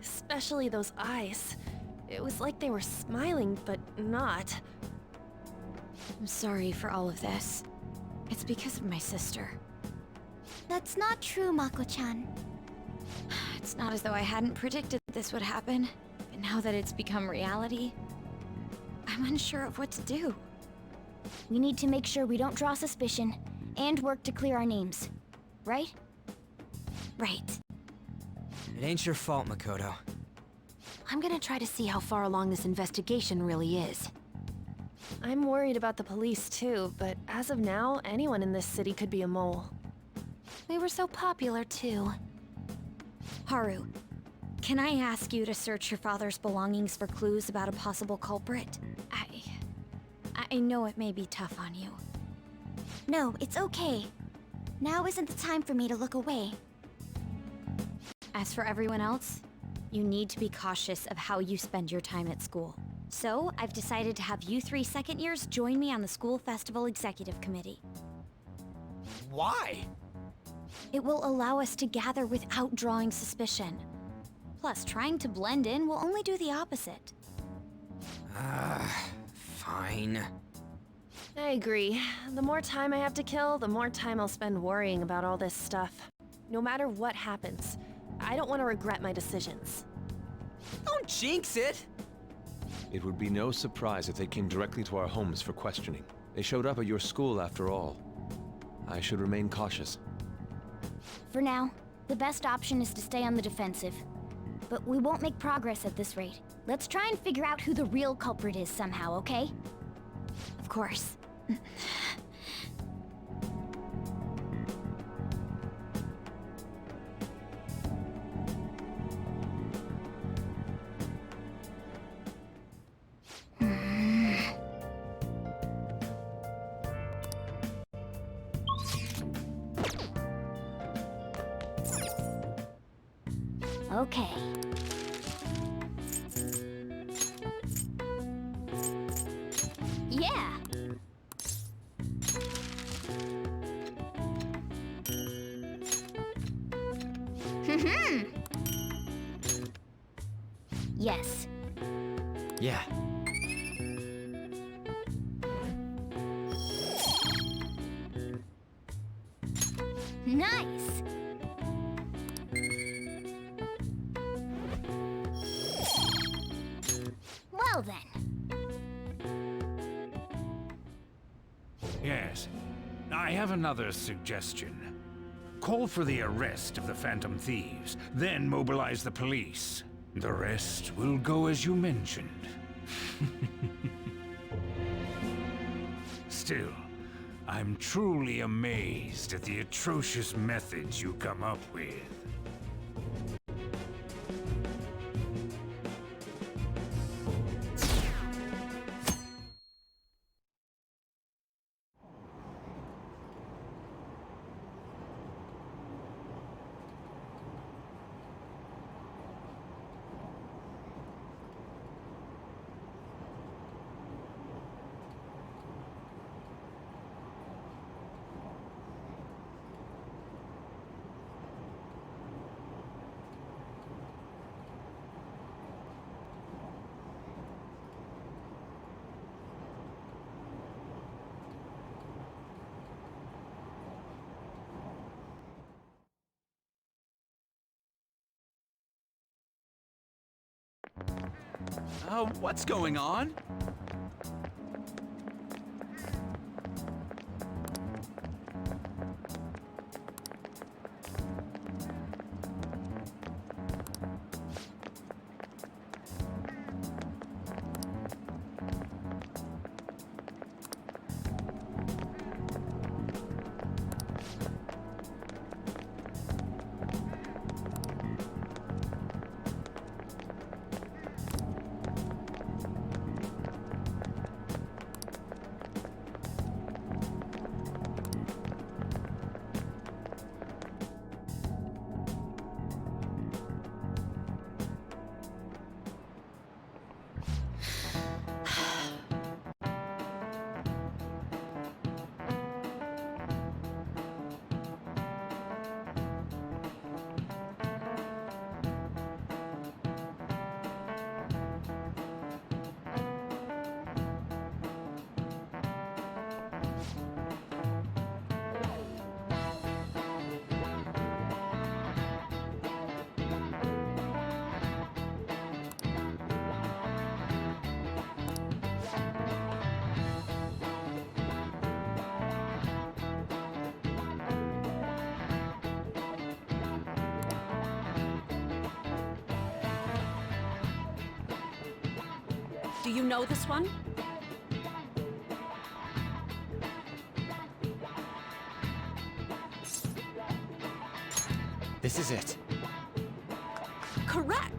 Especially those eyes. It was like they were smiling, but not. I'm sorry for all of this. It's because of my sister. That's not true, Mako-chan. It's not as though I hadn't predicted this would happen, but now that it's become reality, I'm unsure of what to do. We need to make sure we don't draw suspicion, and work to clear our names. Right? Right. It ain't your fault, Makoto. I'm gonna try to see how far along this investigation really is. I'm worried about the police too, but as of now, anyone in this city could be a mole. We were so popular too. Haru, can I ask you to search your father's belongings for clues about a possible culprit? I know it may be tough on you. No, it's okay. Now isn't the time for me to look away. As for everyone else, you need to be cautious of how you spend your time at school. So, I've decided to have you 3 second years join me on the school festival executive committee. Why? It will allow us to gather without drawing suspicion. Plus, trying to blend in will only do the opposite. Fine. I agree. The more time I have to kill, the more time I'll spend worrying about all this stuff. No matter what happens, I don't want to regret my decisions. Don't jinx it! It would be no surprise if they came directly to our homes for questioning. They showed up at your school after all. I should remain cautious. For now, the best option is to stay on the defensive. But we won't make progress at this rate. Let's try and figure out who the real culprit is somehow, okay? Of course. Okay. Yeah. Yes. Yeah. Nice. Well then. Yes. I have another suggestion. Call for the arrest of the Phantom Thieves, then mobilize the police. The rest will go as you mentioned. Still, I'm truly amazed at the atrocious methods you come up with. What's going on? Do you know this one? This is it. Correct!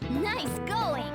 Nice going!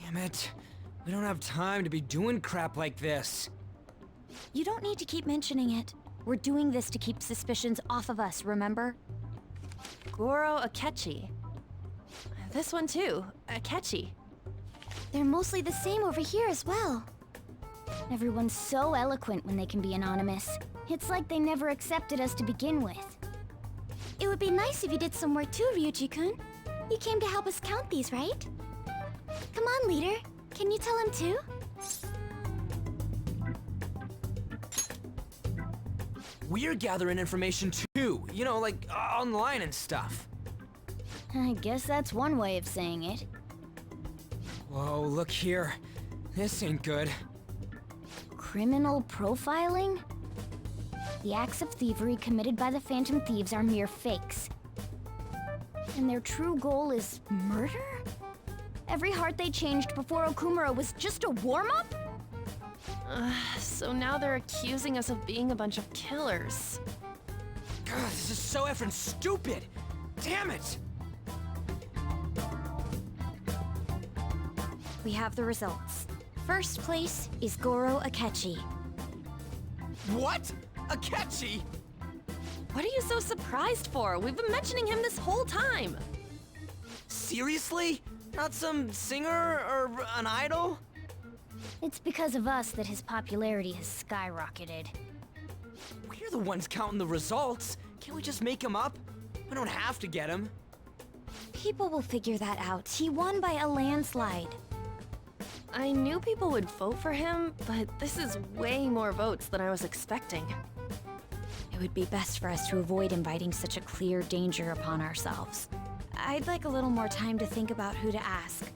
Damn it. We don't have time to be doing crap like this. You don't need to keep mentioning it. We're doing this to keep suspicions off of us, remember? Goro Akechi. This one too, Akechi. They're mostly the same over here as well. Everyone's so eloquent when they can be anonymous. It's like they never accepted us to begin with. It would be nice if you did some work too, Ryuji-kun. You came to help us count these, right? Come on, leader. Can you tell him too? We're gathering information too, you know, like online and stuff. I guess that's one way of saying it. Whoa, look here. This ain't good. Criminal profiling? The acts of thievery committed by the Phantom Thieves are mere fakes. And their true goal is murder? Every heart they changed before Okumura was just a warm-up? So now they're accusing us of being a bunch of killers. God, this is so effing stupid! Damn it! We have the results. First place is Goro Akechi. What? Akechi? What are you so surprised for? We've been mentioning him this whole time. Seriously? Not some singer or an idol? It's because of us that his popularity has skyrocketed. We're the ones counting the results. Can't we just make him up? We don't have to get him. People will figure that out. He won by a landslide. I knew people would vote for him, but this is way more votes than I was expecting. It would be best for us to avoid inviting such a clear danger upon ourselves. I'd like a little more time to think about who to ask.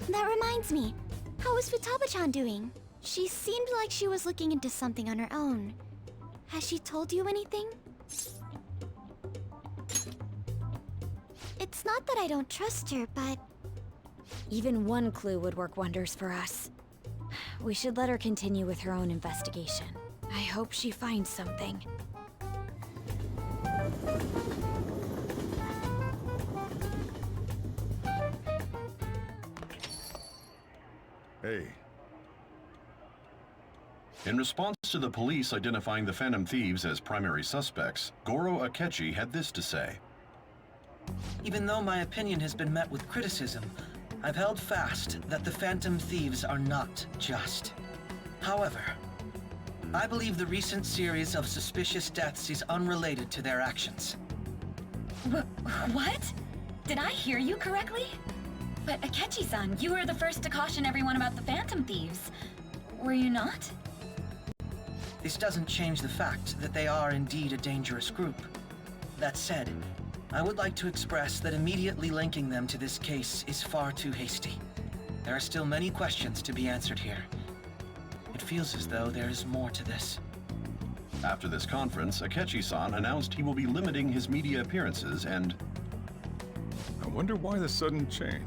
That reminds me. How is Futaba-chan doing? She seemed like she was looking into something on her own. Has she told you anything? It's not that I don't trust her, but... Even one clue would work wonders for us. We should let her continue with her own investigation. I hope she finds something. Hey. In response to the police identifying the Phantom Thieves as primary suspects, Goro Akechi had this to say. Even though my opinion has been met with criticism, I've held fast that the Phantom Thieves are not just. However, I believe the recent series of suspicious deaths is unrelated to their actions. What? Did I hear you correctly? But Akechi-san, you were the first to caution everyone about the Phantom Thieves. Were you not? This doesn't change the fact that they are indeed a dangerous group. That said, I would like to express that immediately linking them to this case is far too hasty. There are still many questions to be answered here. It feels as though there is more to this. After this conference, Akechi-san announced he will be limiting his media appearances and... I wonder why the sudden change.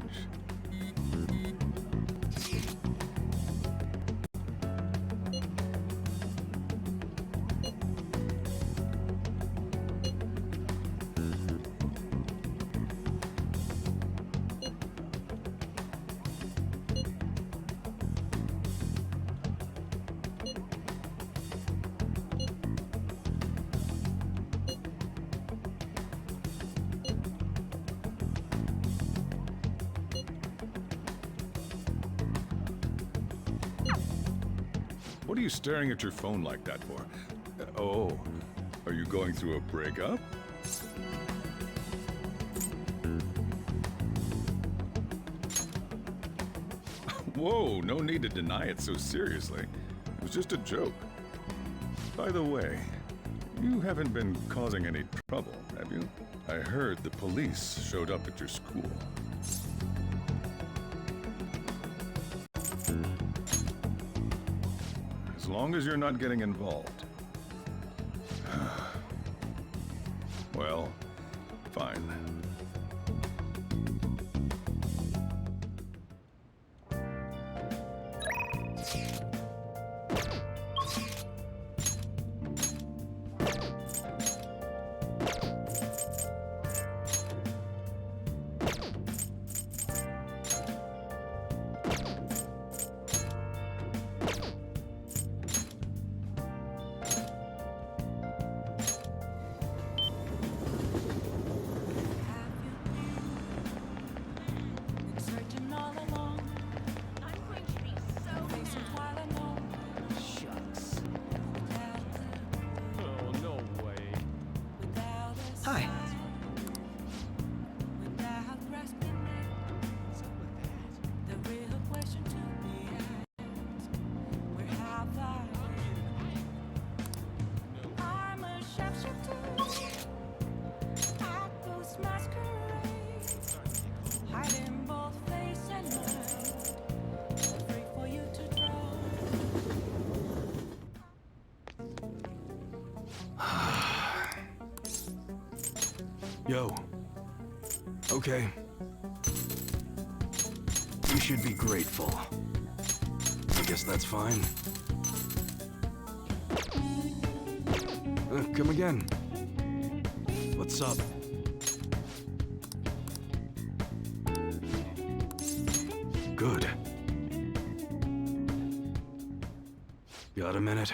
What are you staring at your phone like that for? Oh, are you going through a breakup? Whoa, no need to deny it so seriously. It was just a joke. By the way, you haven't been causing any trouble, have you? I heard the police showed up at your school. As long as you're not getting involved. Well, fine. Searching all along. I'm going to be so mad. Shucks. Oh, no way. Hi. Without grasping it. The real question to be asked. Where have I been? I'm a sharpshooter. At those masquerades. Hiding both face and mind. Afraid for you to draw. Yo. Okay. You should be grateful. I guess that's fine. Come again. What's up? Good. Got a minute?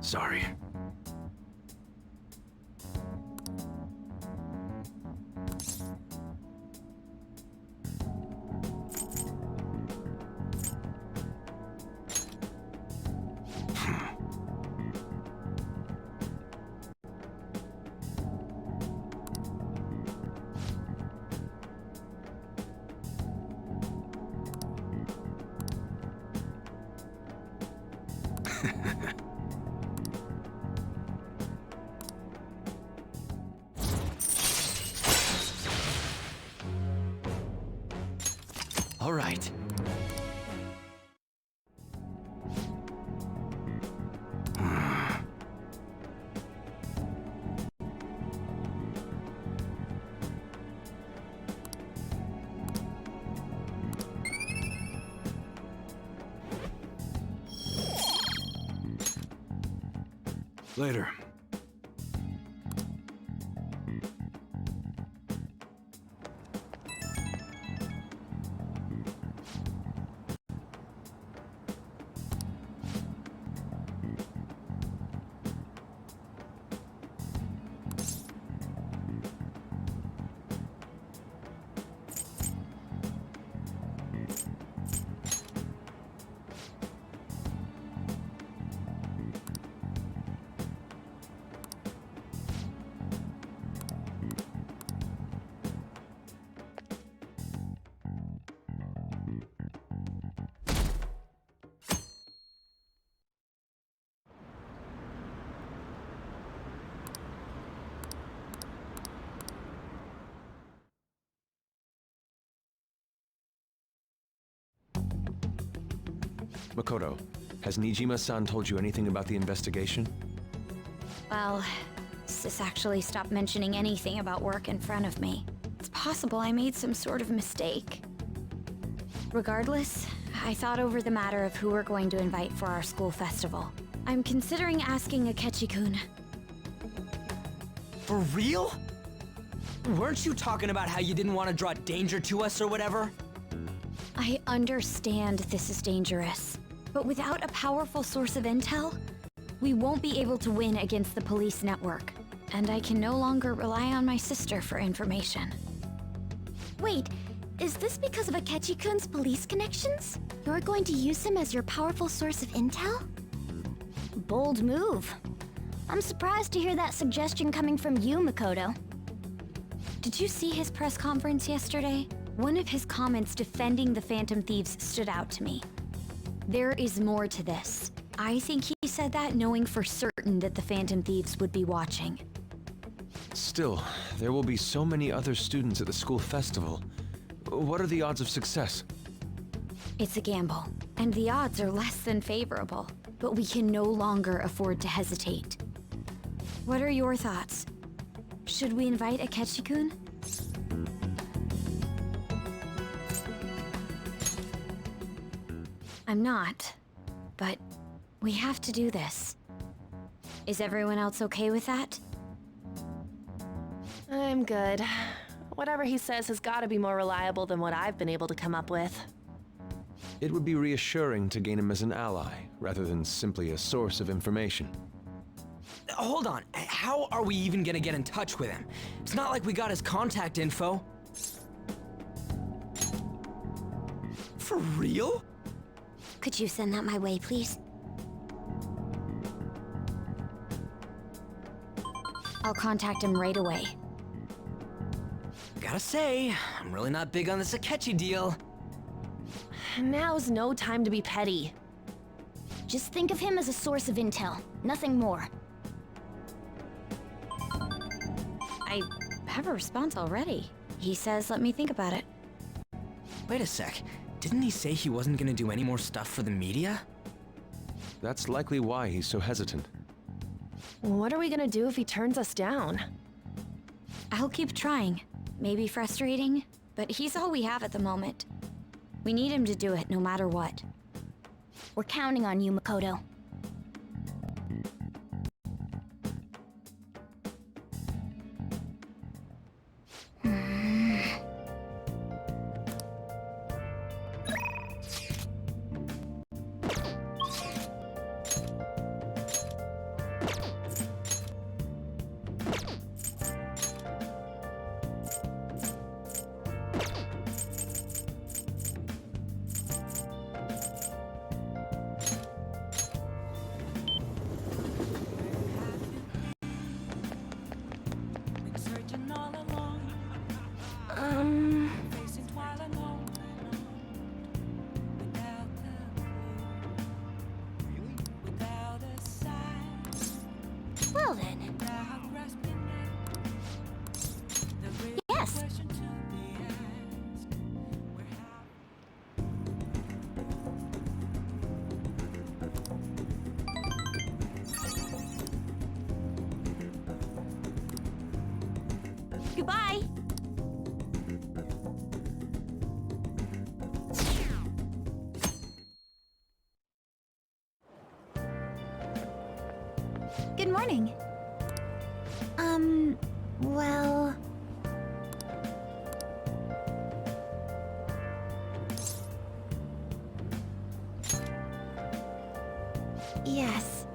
Sorry. All right. Later. Makoto, has Nijima-san told you anything about the investigation? Well, Sis actually stopped mentioning anything about work in front of me. It's possible I made some sort of mistake. Regardless, I thought over the matter of who we're going to invite for our school festival. I'm considering asking Akechi-kun. For real? Weren't you talking about how you didn't want to draw danger to us or whatever? I understand this is dangerous, but without a powerful source of intel, we won't be able to win against the police network, and I can no longer rely on my sister for information. Wait, is this because of Akechi-kun's police connections? You're going to use him as your powerful source of intel? Bold move. I'm surprised to hear that suggestion coming from you, Makoto. Did you see his press conference yesterday? One of his comments defending the Phantom Thieves stood out to me. There is more to this. I think he said that knowing for certain that the Phantom Thieves would be watching. Still, there will be so many other students at the school festival. What are the odds of success? It's a gamble, and the odds are less than favorable, but we can no longer afford to hesitate. What are your thoughts? Should we invite Akechi-kun? I'm not, but we have to do this. Is everyone else okay with that? I'm good. Whatever he says has got to be more reliable than what I've been able to come up with. It would be reassuring to gain him as an ally, rather than simply a source of information. Hold on, how are we even gonna get in touch with him? It's not like we got his contact info. For real? Could you send that my way, please? I'll contact him right away. Gotta say, I'm really not big on this Akechi deal. Now's no time to be petty. Just think of him as a source of intel, nothing more. I have a response already. He says let me think about it. Wait a sec. Didn't he say he wasn't gonna do any more stuff for the media? That's likely why he's so hesitant. What are we gonna do if he turns us down? I'll keep trying. Maybe frustrating, but he's all we have at the moment. We need him to do it no matter what. We're counting on you, Makoto. Searching all along, facing twilight alone, without the clue, without a sign, Well then. without grasping it. The real Yes. question to be asked, where Goodbye. Good morning. Well... Yes.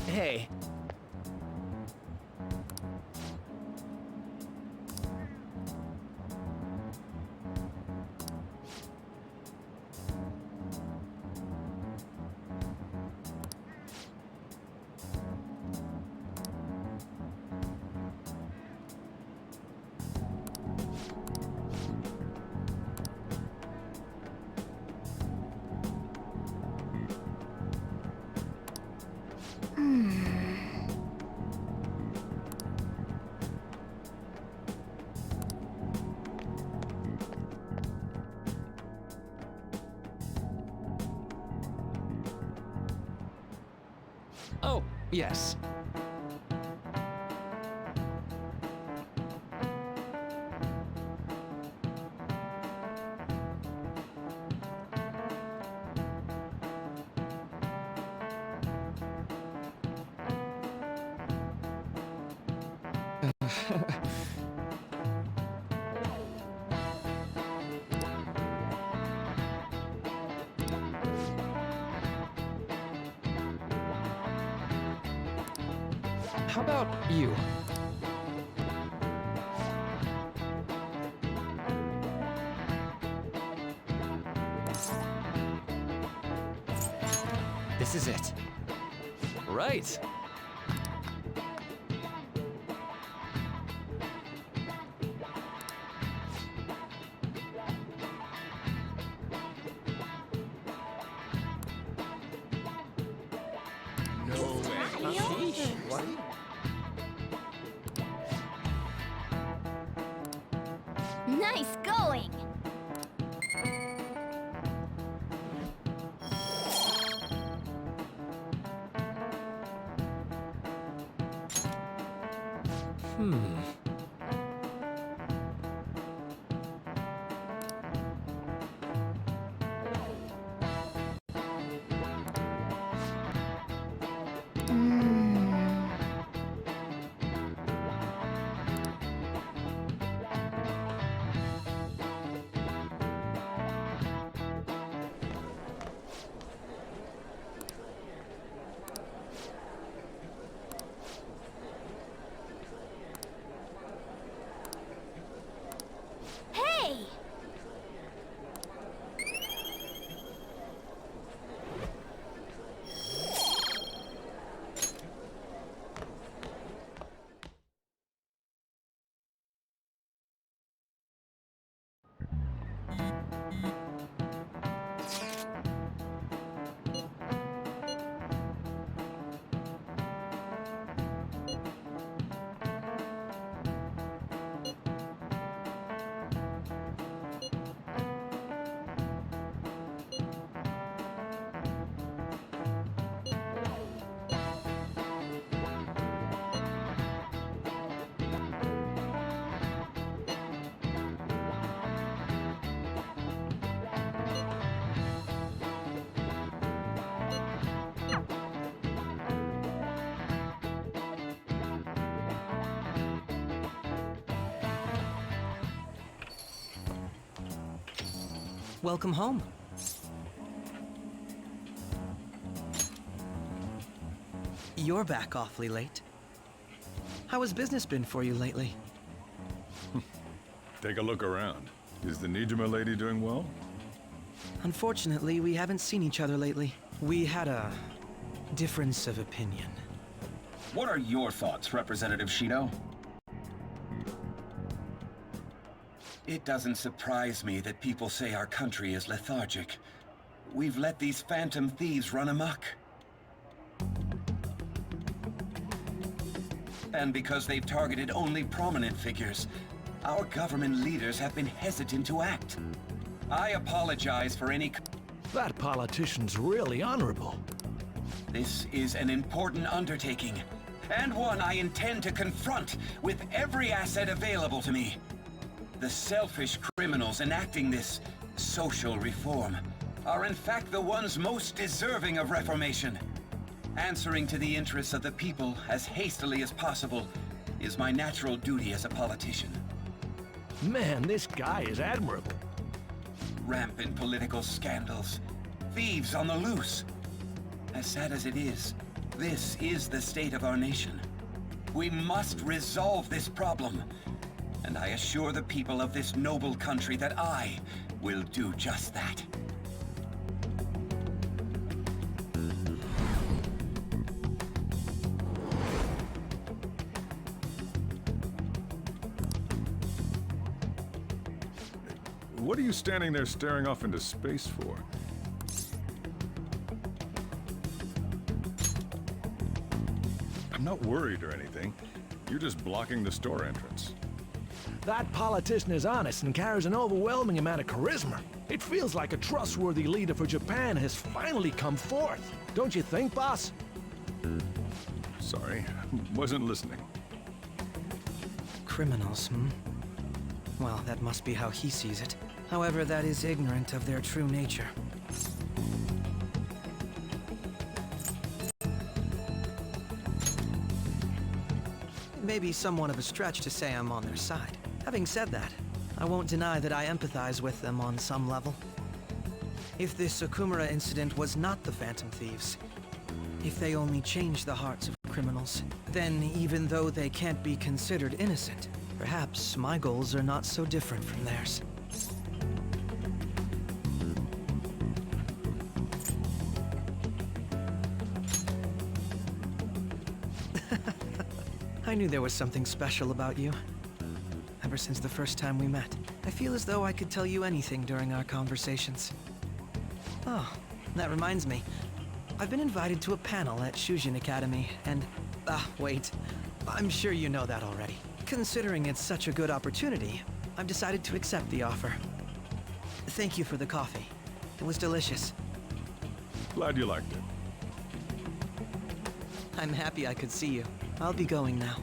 Hey. Oh, yes. How about you? This is it. Right. No way. What? Nice going! Welcome home. You're back awfully late. How has business been for you lately? Take a look around. Is the Nijima lady doing well? Unfortunately, we haven't seen each other lately. We had a difference of opinion. What are your thoughts, Representative Shido? It doesn't surprise me that people say our country is lethargic. We've let these phantom thieves run amok. And because they've targeted only prominent figures, our government leaders have been hesitant to act. I apologize for any... That politician's really honorable. This is an important undertaking, and one I intend to confront with every asset available to me. The selfish criminals enacting this social reform are in fact the ones most deserving of reformation. Answering to the interests of the people as hastily as possible is my natural duty as a politician. Man, this guy is admirable. Rampant political scandals, thieves on the loose. As sad as it is, this is the state of our nation. We must resolve this problem. And I assure the people of this noble country that I will do just that. What are you standing there staring off into space for? I'm not worried or anything. You're just blocking the store entrance. That politician is honest and carries an overwhelming amount of charisma. It feels like a trustworthy leader for Japan has finally come forth. Don't you think, boss? Sorry, wasn't listening. Criminals, hmm? Well, that must be how he sees it. However, that is ignorant of their true nature. It may be somewhat of a stretch to say I'm on their side. Having said that, I won't deny that I empathize with them on some level. If this Okumura incident was not the Phantom Thieves, if they only changed the hearts of criminals, then even though they can't be considered innocent, perhaps my goals are not so different from theirs. I knew there was something special about you. Ever since the first time we met, I feel as though I could tell you anything during our conversations. Oh, that reminds me. I've been invited to a panel at Shujin Academy, and... wait. I'm sure you know that already. Considering it's such a good opportunity, I've decided to accept the offer. Thank you for the coffee. It was delicious. Glad you liked it. I'm happy I could see you. I'll be going now.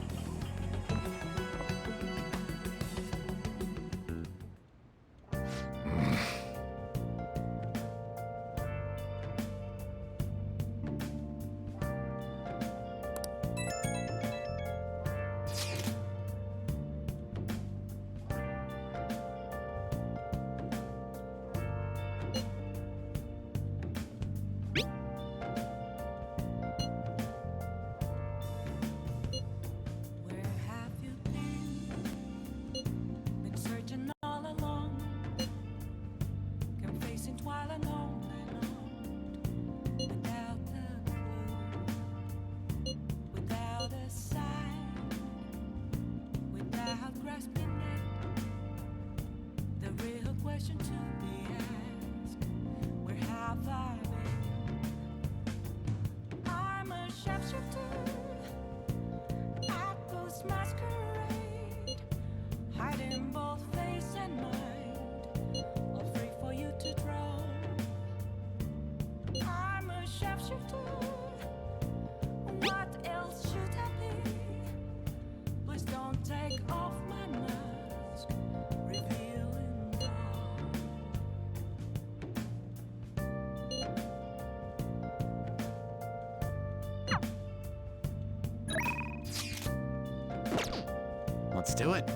Grasping it, the real question to be asked. surviving. I'm a sharpshooter at this masquerade, hiding both face and mind, afraid for you to drown. I'm a sharpshooter. What else should I be? Please don't take off my mask, revealing dawn. Let's do it.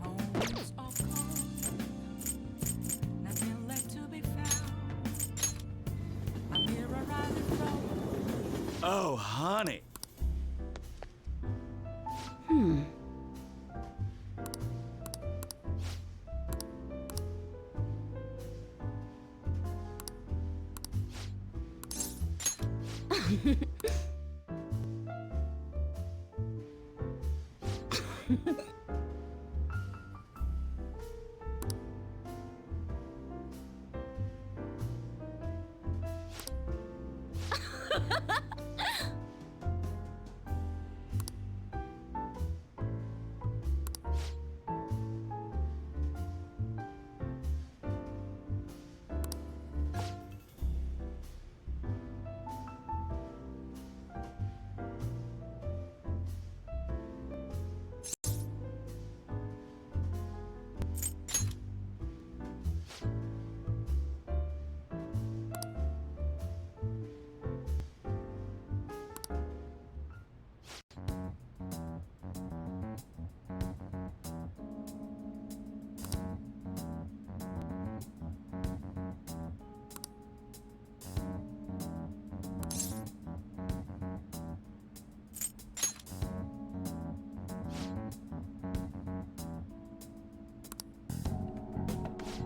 Moments of calm, nothing left to be found. I'm here around the floor. Oh, honey.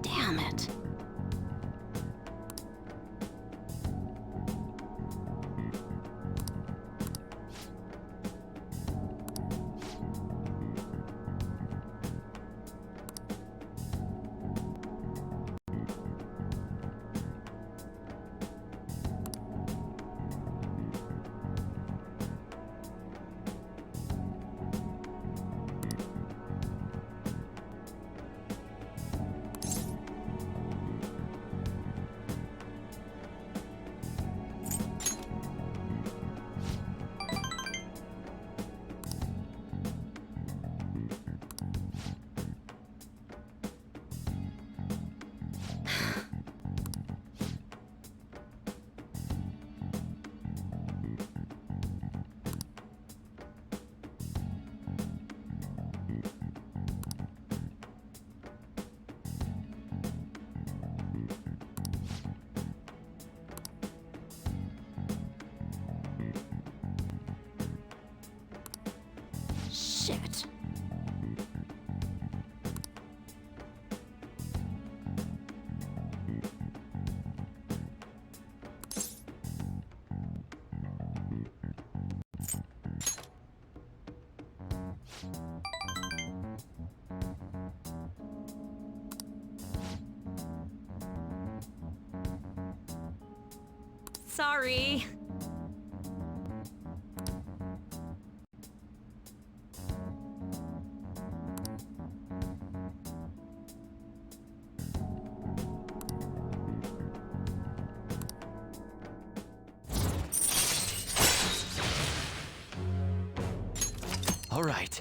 Damn it. Shit. Sorry. All right.